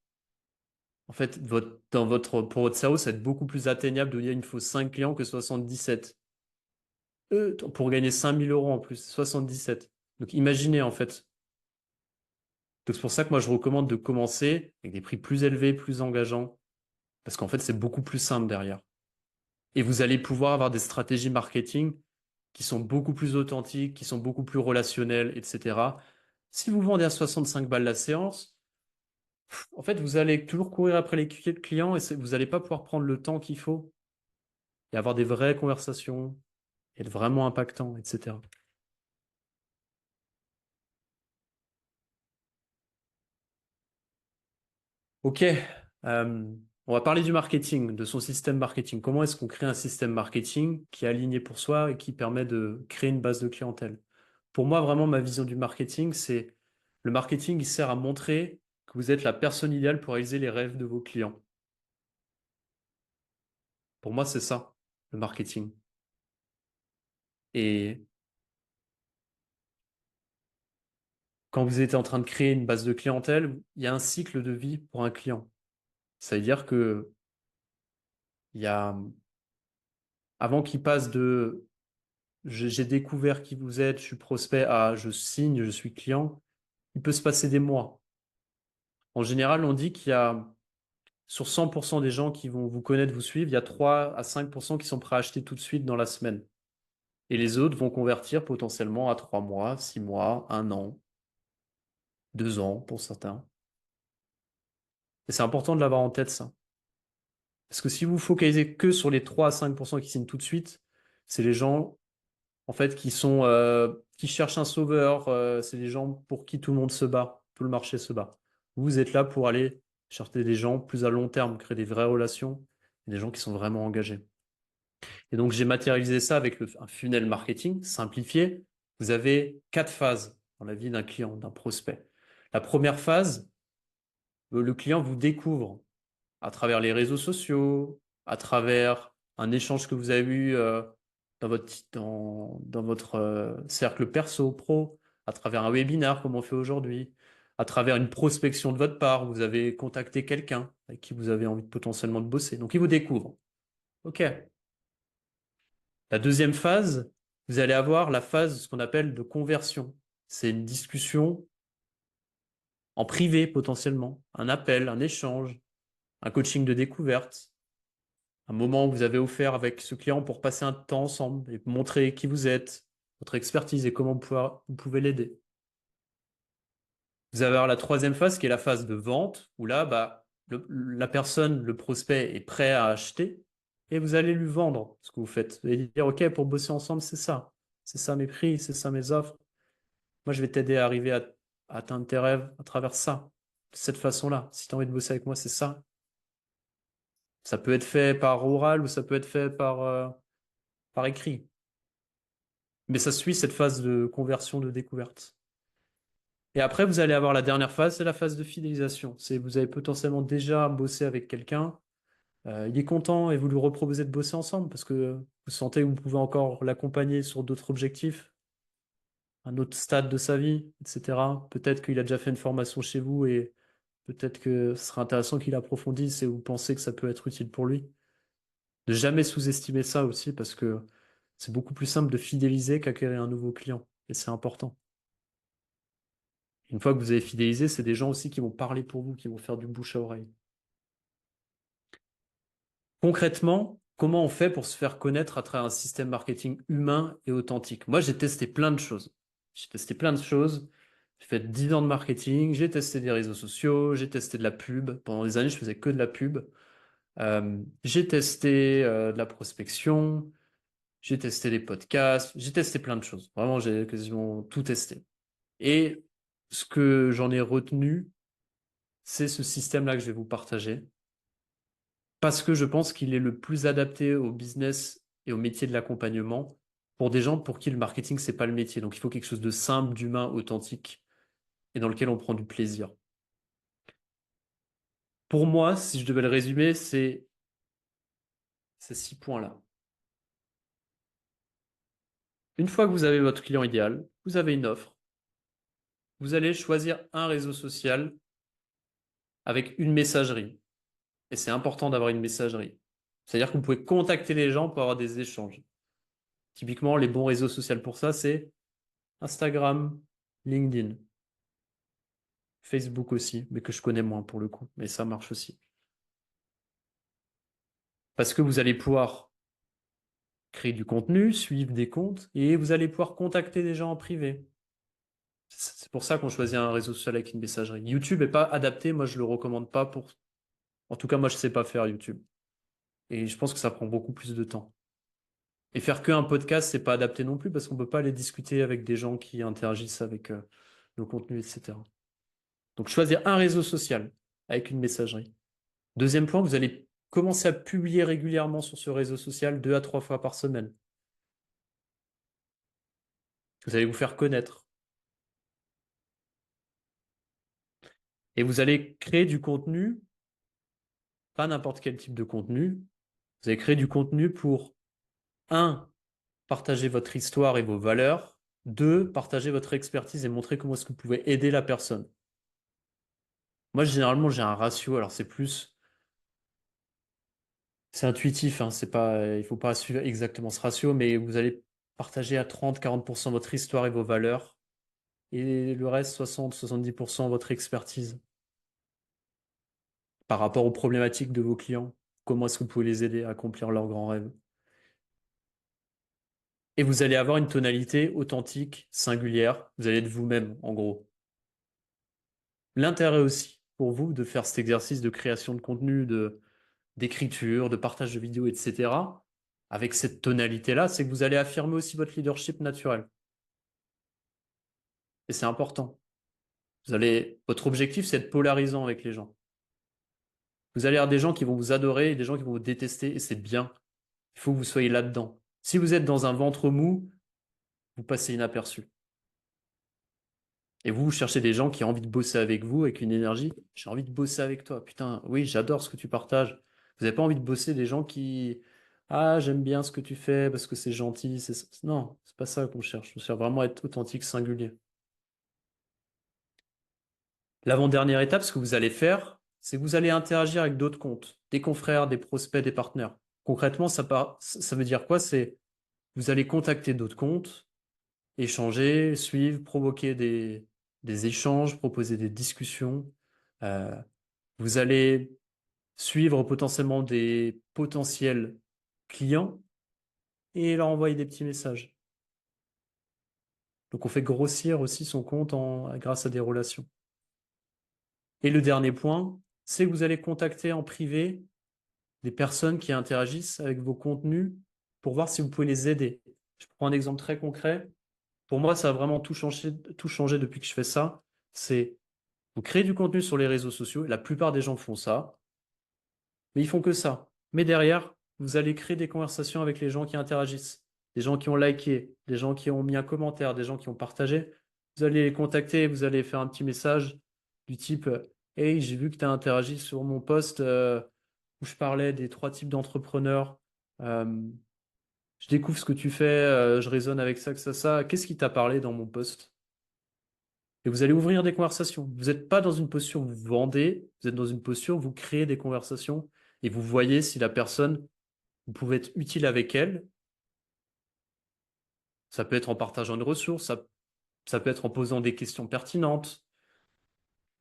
en fait, pour votre cerveau, ça va être beaucoup plus atteignable de dire il me faut 5 clients que 77. Pour gagner 5000 euros en plus, 77. Donc imaginez en fait. Donc c'est pour ça que moi je recommande de commencer avec des prix plus élevés, plus engageants, parce qu'en fait c'est beaucoup plus simple derrière. Et vous allez pouvoir avoir des stratégies marketing qui sont beaucoup plus authentiques, qui sont beaucoup plus relationnelles, etc. Si vous vendez à 65 balles la séance, en fait, vous allez toujours courir après les clients et vous n'allez pas pouvoir prendre le temps qu'il faut et avoir des vraies conversations, et être vraiment impactant, etc. Ok, on va parler du marketing, de son système marketing. Comment est-ce qu'on crée un système marketing qui est aligné pour soi et qui permet de créer une base de clientèle? Pour moi, vraiment, ma vision du marketing, c'est le marketing, il sert à montrer que vous êtes la personne idéale pour réaliser les rêves de vos clients. Pour moi, c'est ça, le marketing. Et quand vous êtes en train de créer une base de clientèle, il y a un cycle de vie pour un client. Ça veut dire que il y a, avant qu'il passe de j'ai découvert qui vous êtes, je suis prospect, à je signe, je suis client, il peut se passer des mois. En général, on dit qu'il y a sur 100% des gens qui vont vous connaître, vous suivre, il y a 3 à 5% qui sont prêts à acheter tout de suite dans la semaine. Et les autres vont convertir potentiellement à 3 mois, 6 mois, 1 an, 2 ans pour certains. Et c'est important de l'avoir en tête, ça. Parce que si vous focalisez que sur les 3 à 5% qui signent tout de suite, c'est les gens en fait qui cherchent un sauveur, c'est les gens pour qui tout le monde se bat, tout le marché se bat. Vous êtes là pour aller chercher des gens plus à long terme, créer des vraies relations, des gens qui sont vraiment engagés. Et donc j'ai matérialisé ça avec un funnel marketing simplifié. Vous avez 4 phases dans la vie d'un client, d'un prospect. La première phase, le client vous découvre à travers les réseaux sociaux, à travers un échange que vous avez eu dans votre cercle perso, pro, à travers un webinaire comme on fait aujourd'hui, à travers une prospection de votre part, vous avez contacté quelqu'un avec qui vous avez envie potentiellement de bosser. Donc, il vous découvre. OK. La deuxième phase, vous allez avoir la phase, ce qu'on appelle de conversion. C'est une discussion en privé potentiellement, un appel, un échange, un coaching de découverte, un moment où vous avez offert avec ce client pour passer un temps ensemble et montrer qui vous êtes, votre expertise et comment vous pouvez l'aider. Vous allez avoir la troisième phase qui est la phase de vente, où là, bah, la personne, le prospect est prêt à acheter et vous allez lui vendre ce que vous faites. Vous allez dire, OK, pour bosser ensemble, c'est ça. C'est ça mes prix, c'est ça mes offres. Moi, je vais t'aider à arriver à atteindre tes rêves à travers ça, de cette façon-là. Si tu as envie de bosser avec moi, c'est ça. Ça peut être fait par oral ou ça peut être fait par écrit. Mais ça suit cette phase de conversion, de découverte. Et après, vous allez avoir la dernière phase, c'est la phase de fidélisation. C'est vous avez potentiellement déjà bossé avec quelqu'un, il est content et vous lui reproposez de bosser ensemble parce que vous sentez que vous pouvez encore l'accompagner sur d'autres objectifs, un autre stade de sa vie, etc. Peut-être qu'il a déjà fait une formation chez vous et peut-être que ce serait intéressant qu'il approfondisse et vous pensez que ça peut être utile pour lui. Ne jamais sous-estimer ça aussi parce que c'est beaucoup plus simple de fidéliser qu'acquérir un nouveau client. Et c'est important. Une fois que vous avez fidélisé, c'est des gens aussi qui vont parler pour vous, qui vont faire du bouche à oreille. Concrètement, comment on fait pour se faire connaître à travers un système marketing humain et authentique? Moi, j'ai testé plein de choses. J'ai testé plein de choses. J'ai fait 10 ans de marketing, j'ai testé des réseaux sociaux, j'ai testé de la pub. Pendant des années, je faisais que de la pub. J'ai testé de la prospection, j'ai testé des podcasts, j'ai testé plein de choses. Vraiment, j'ai quasiment tout testé. Et ce que j'en ai retenu, c'est ce système-là que je vais vous partager parce que je pense qu'il est le plus adapté au business et au métier de l'accompagnement pour des gens pour qui le marketing, c'est pas le métier. Donc, il faut quelque chose de simple, d'humain, authentique et dans lequel on prend du plaisir. Pour moi, si je devais le résumer, c'est ces 6 points-là. Une fois que vous avez votre client idéal, vous avez une offre, vous allez choisir un réseau social avec une messagerie. Et c'est important d'avoir une messagerie. C'est-à-dire que vous pouvez contacter les gens pour avoir des échanges. Typiquement, les bons réseaux sociaux pour ça, c'est Instagram, LinkedIn, Facebook aussi, mais que je connais moins pour le coup, mais ça marche aussi. Parce que vous allez pouvoir créer du contenu, suivre des comptes, et vous allez pouvoir contacter des gens en privé. C'est pour ça qu'on choisit un réseau social avec une messagerie. YouTube n'est pas adapté, moi je le recommande pas pour... En tout cas, moi je sais pas faire YouTube. Et je pense que ça prend beaucoup plus de temps. Et faire qu'un podcast, c'est pas adapté non plus parce qu'on peut pas aller discuter avec des gens qui interagissent avec nos contenus, etc. Donc choisir un réseau social. avec une messagerie. Deuxième point, vous allez commencer à publier régulièrement sur ce réseau social 2 à 3 fois par semaine. Vous allez vous faire connaître. Et vous allez créer du contenu, pas n'importe quel type de contenu. Vous allez créer du contenu pour, un, partager votre histoire et vos valeurs. Deux, partager votre expertise et montrer comment est-ce que vous pouvez aider la personne. Moi, généralement, j'ai un ratio. Alors, c'est intuitif, hein, c'est pas, il faut pas suivre exactement ce ratio, mais vous allez partager à 30-40% votre histoire et vos valeurs, et le reste, 60-70% votre expertise par rapport aux problématiques de vos clients. Comment est-ce que vous pouvez les aider à accomplir leurs grands rêves? Et vous allez avoir une tonalité authentique, singulière. Vous allez être vous-même, en gros. L'intérêt aussi pour vous de faire cet exercice de création de contenu, d'écriture, de partage de vidéos, etc., avec cette tonalité-là, c'est que vous allez affirmer aussi votre leadership naturel. Et c'est important. Votre objectif, c'est d'être polarisant avec les gens. Vous allez avoir des gens qui vont vous adorer et des gens qui vont vous détester, et c'est bien. Il faut que vous soyez là-dedans. Si vous êtes dans un ventre mou, vous passez inaperçu. Et vous cherchez des gens qui ont envie de bosser avec vous, avec une énergie. J'ai envie de bosser avec toi. Putain, oui, j'adore ce que tu partages. Vous n'avez pas envie de bosser des gens qui... Ah, j'aime bien ce que tu fais parce que c'est gentil. Non, c'est pas ça qu'on cherche. On cherche vraiment à être authentique, singulier. L'avant-dernière étape, ce que vous allez faire, c'est que vous allez interagir avec d'autres comptes, des confrères, des prospects, des partenaires. Concrètement, ça veut dire quoi? C'est vous allez contacter d'autres comptes, échanger, suivre, provoquer des échanges, proposer des discussions. Euh, Vous allez suivre potentiellement des potentiels clients et leur envoyer des petits messages. Donc on fait grossir aussi son compte grâce à des relations. Et le dernier point, c'est que vous allez contacter en privé des personnes qui interagissent avec vos contenus pour voir si vous pouvez les aider. Je prends un exemple très concret. Pour moi, ça a vraiment tout changé depuis que je fais ça. C'est vous créez du contenu sur les réseaux sociaux. La plupart des gens font ça, mais ils font que ça. Mais derrière, vous allez créer des conversations avec les gens qui interagissent, des gens qui ont liké, des gens qui ont mis un commentaire, des gens qui ont partagé. Vous allez les contacter, vous allez faire un petit message du type Hey, j'ai vu que tu as interagi sur mon post où je parlais des 3 types d'entrepreneurs. Euh, je découvre ce que tu fais, je résonne avec ça, que ça. Qu'est-ce qui t'a parlé dans mon post? Et vous allez ouvrir des conversations. Vous n'êtes pas dans une posture où vous vendez, vous êtes dans une posture où vous créez des conversations et vous voyez si la personne, vous pouvez être utile avec elle. Ça peut être en partageant une ressource, ça peut être en posant des questions pertinentes.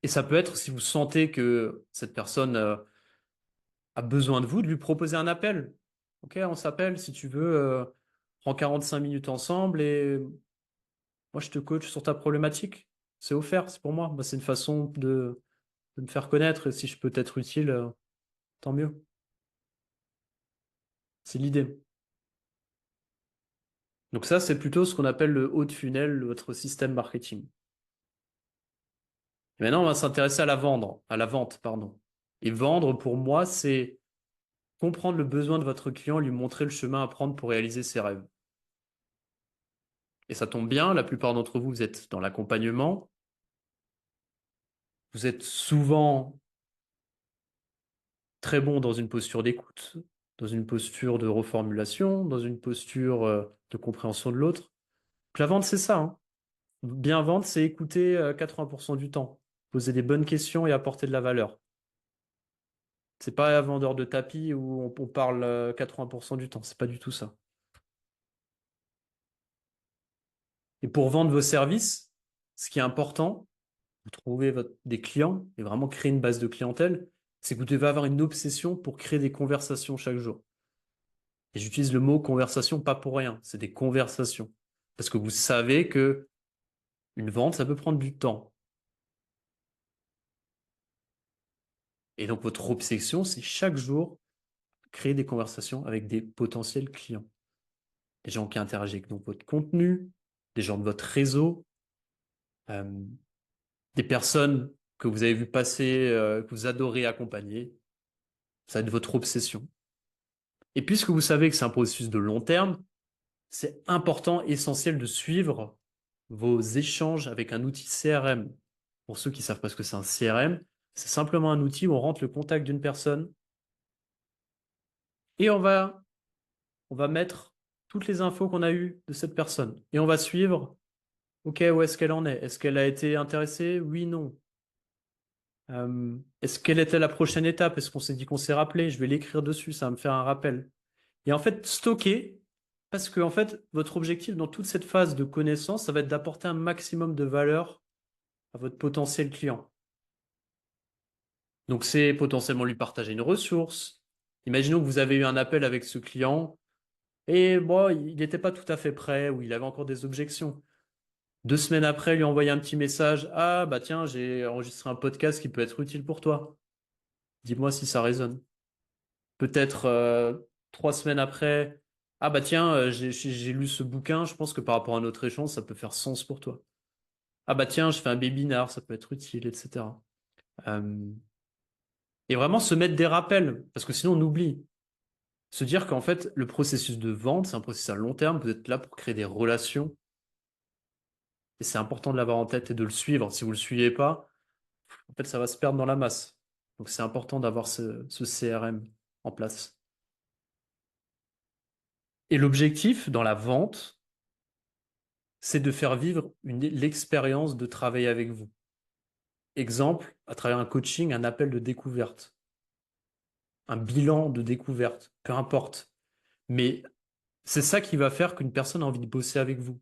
Et ça peut être si vous sentez que cette personne a besoin de vous, de lui proposer un appel. Ok, on s'appelle si tu veux, prends 45 minutes ensemble et moi je te coach sur ta problématique. C'est offert, c'est pour moi. Moi, c'est une façon de me faire connaître et si je peux être utile, tant mieux. C'est l'idée. Donc ça, c'est plutôt ce qu'on appelle le haut de funnel, votre système marketing. Et maintenant, on va s'intéresser à la vente, pardon. Et vendre, pour moi, c'est comprendre le besoin de votre client, lui montrer le chemin à prendre pour réaliser ses rêves. Et ça tombe bien, la plupart d'entre vous, vous êtes dans l'accompagnement. Vous êtes souvent très bon dans une posture d'écoute, dans une posture de reformulation, dans une posture de compréhension de l'autre. Donc la vente, c'est ça, hein. Bien vendre, c'est écouter 80% du temps, poser des bonnes questions et apporter de la valeur. C'est pas un vendeur de tapis où on parle 80% du temps, c'est pas du tout ça. Et pour vendre vos services, ce qui est important, vous trouvez des clients et vraiment créer une base de clientèle, c'est que vous devez avoir une obsession pour créer des conversations chaque jour. Et j'utilise le mot conversation pas pour rien, c'est des conversations. Parce que vous savez que une vente, ça peut prendre du temps. Et donc votre obsession, c'est chaque jour créer des conversations avec des potentiels clients. Des gens qui interagissent avec donc, votre contenu, des gens de votre réseau, euh, des personnes. que vous avez vu passer, que vous adorez accompagner. Ça va être votre obsession. Et puisque vous savez que c'est un processus de long terme, c'est important, essentiel de suivre vos échanges avec un outil CRM. Pour ceux qui ne savent pas ce que c'est un CRM, c'est simplement un outil où on rentre le contact d'une personne et on va mettre toutes les infos qu'on a eues de cette personne. Et on va suivre, OK, où est-ce qu'elle en est? Est-ce qu'elle a été intéressée? Oui, non. Quelle était la prochaine étape? Est-ce qu'on s'est dit qu'on s'est rappelé? Je vais l'écrire dessus, ça va me faire un rappel. Et en fait, stocker, parce que en fait, votre objectif dans toute cette phase de connaissance, ça va être d'apporter un maximum de valeur à votre potentiel client. Donc, c'est potentiellement lui partager une ressource. Imaginons que vous avez eu un appel avec ce client et bon, il n'était pas tout à fait prêt ou il avait encore des objections. 2 semaines après, lui envoyer un petit message. Ah, bah tiens, j'ai enregistré un podcast qui peut être utile pour toi. Dis-moi si ça résonne. Peut-être 3 semaines après. Ah, bah tiens, j'ai lu ce bouquin. Je pense que par rapport à notre échange, ça peut faire sens pour toi. Ah, bah tiens, je fais un webinar, ça peut être utile, etc. Euh, et vraiment se mettre des rappels, parce que sinon on oublie. Se dire qu'en fait, le processus de vente, c'est un processus à long terme. Vous êtes là pour créer des relations. Et c'est important de l'avoir en tête et de le suivre. Si vous ne le suivez pas, en fait, ça va se perdre dans la masse. Donc, c'est important d'avoir ce CRM en place. Et l'objectif dans la vente, c'est de faire vivre l'expérience de travailler avec vous. Exemple, à travers un coaching, un appel de découverte, un bilan de découverte, peu importe. Mais c'est ça qui va faire qu'une personne a envie de bosser avec vous.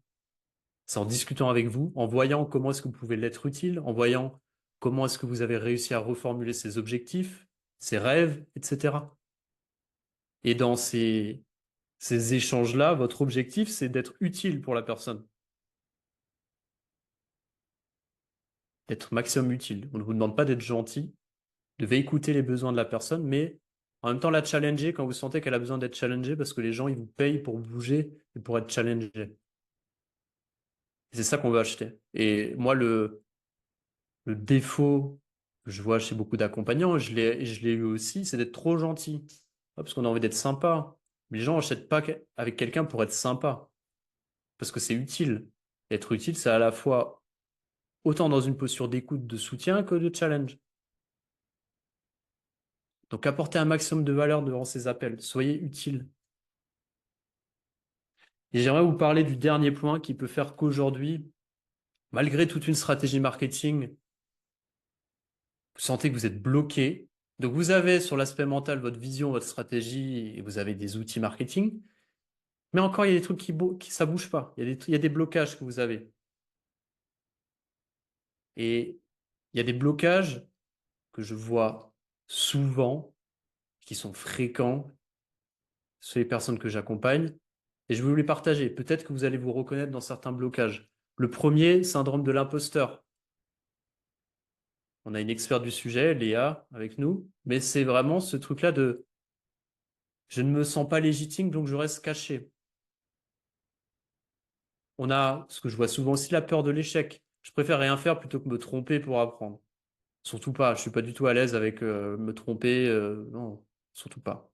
C'est en discutant avec vous, en voyant comment est-ce que vous pouvez l'être utile, en voyant comment est-ce que vous avez réussi à reformuler ses objectifs, ses rêves, etc. Et dans ces échanges-là, votre objectif, c'est d'être utile pour la personne, d'être maximum utile. On ne vous demande pas d'être gentil, vous devez écouter les besoins de la personne, mais en même temps la challenger quand vous sentez qu'elle a besoin d'être challengée, parce que les gens, ils vous payent pour bouger et pour être challengés. C'est ça qu'on veut acheter. Et moi, le défaut que je vois chez beaucoup d'accompagnants, je l'ai eu aussi, c'est d'être trop gentil. Parce qu'on a envie d'être sympa. Mais les gens n'achètent pas avec quelqu'un pour être sympa. Parce que c'est utile. Être utile, c'est à la fois autant dans une posture d'écoute, de soutien que de challenge. Donc apportez un maximum de valeur devant ces appels. Soyez utile. Et j'aimerais vous parler du dernier point qui peut faire qu'aujourd'hui, malgré toute une stratégie marketing, vous sentez que vous êtes bloqué. Donc vous avez sur l'aspect mental votre vision, votre stratégie et vous avez des outils marketing. Mais encore, il y a des trucs qui ça bouge pas. Il y a des blocages que vous avez. Et il y a des blocages que je vois souvent, qui sont fréquents chez les personnes que j'accompagne. Et je vais vous les partager. Peut-être que vous allez vous reconnaître dans certains blocages. Le premier, syndrome de l'imposteur. On a une experte du sujet, Léa, avec nous. Mais c'est vraiment ce truc-là de je ne me sens pas légitime, donc je reste caché. On a, ce que je vois souvent aussi, la peur de l'échec. Je préfère rien faire plutôt que me tromper pour apprendre. Surtout pas, je suis pas du tout à l'aise avec me tromper, non, surtout pas.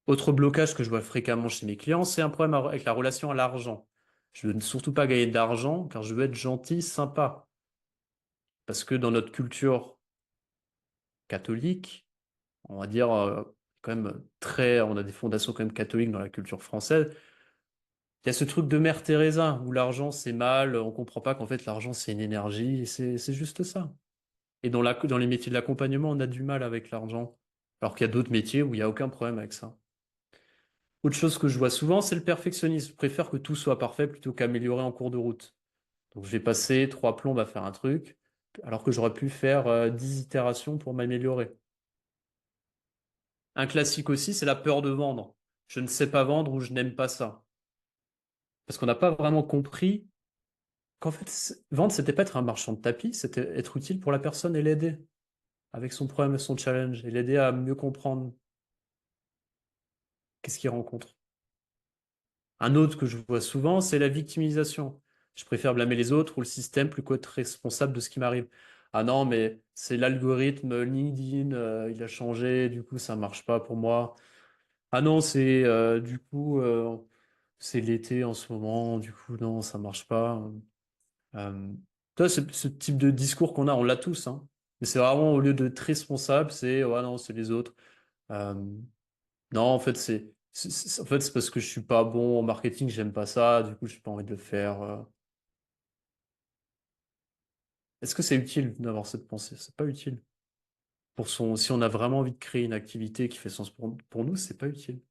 Autre blocage que je vois fréquemment chez mes clients, c'est un problème avec la relation à l'argent. Je veux surtout pas gagner d'argent car je veux être gentil, sympa. Parce que dans notre culture catholique, on va dire quand même on a des fondations quand même catholiques dans la culture française. Il y a ce truc de Mère Teresa où l'argent c'est mal, on comprend pas qu'en fait l'argent c'est une énergie, et c'est juste ça. Et dans les métiers de l'accompagnement, on a du mal avec l'argent, alors qu'il y a d'autres métiers où il n'y a aucun problème avec ça. Autre chose que je vois souvent, c'est le perfectionnisme. Je préfère que tout soit parfait plutôt qu'améliorer en cours de route. Donc je vais passer 3 plombes à faire un truc, alors que j'aurais pu faire 10 itérations pour m'améliorer. Un classique aussi, c'est la peur de vendre. Je ne sais pas vendre ou je n'aime pas ça. Parce qu'on n'a pas vraiment compris qu'en fait, vendre, c'était pas être un marchand de tapis, c'était être utile pour la personne et l'aider avec son problème et son challenge, et l'aider à mieux comprendre qu'est-ce qu'il rencontre. Un autre que je vois souvent, c'est la victimisation. Je préfère blâmer les autres ou le système plus qu'être responsable de ce qui m'arrive. Ah non, mais c'est l'algorithme LinkedIn, il a changé, du coup, ça marche pas pour moi. Ah non, c'est du coup, c'est l'été en ce moment, du coup, non, ça marche pas. Euh, toi, ce type de discours qu'on a, on l'a tous, hein. Mais c'est vraiment, au lieu d'être responsable, c'est, ouais, non, c'est les autres. Euh, non, en fait, en fait, c'est parce que je suis pas bon en marketing, j'aime pas ça, du coup, j'ai pas envie de le faire. Est-ce que c'est utile d'avoir cette pensée? C'est pas utile. Si on a vraiment envie de créer une activité qui fait sens pour nous, c'est pas utile.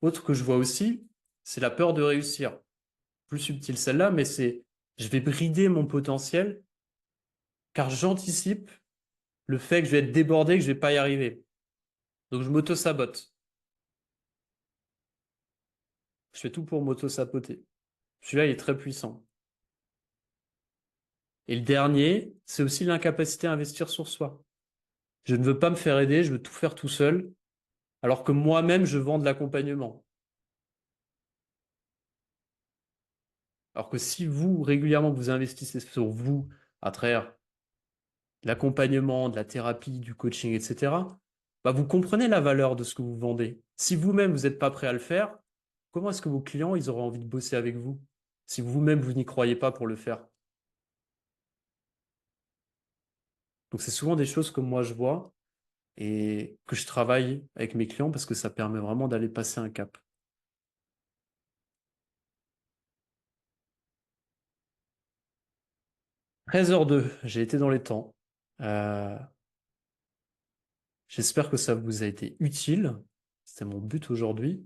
Autre que je vois aussi, c'est la peur de réussir. Plus subtile celle-là, mais c'est, je vais brider mon potentiel car j'anticipe le fait que je vais être débordé, que je vais pas y arriver. Donc je m'auto-sabote. Je fais tout pour m'auto-saboter. Celui-là, il est très puissant. Et le dernier, c'est aussi l'incapacité à investir sur soi. Je ne veux pas me faire aider, je veux tout faire tout seul, alors que moi-même, je vends de l'accompagnement. Alors que si vous, régulièrement, vous investissez sur vous, à travers l'accompagnement, de la thérapie, du coaching, etc., bah, vous comprenez la valeur de ce que vous vendez. Si vous-même, vous n'êtes pas prêt à le faire, comment est-ce que vos clients, ils auraient envie de bosser avec vous? Si vous-même, vous n'y croyez pas pour le faire. Donc, c'est souvent des choses que moi, je vois et que je travaille avec mes clients parce que ça permet vraiment d'aller passer un cap. 13h02, j'ai été dans les temps. Euh, J'espère que ça vous a été utile. C'était mon but aujourd'hui.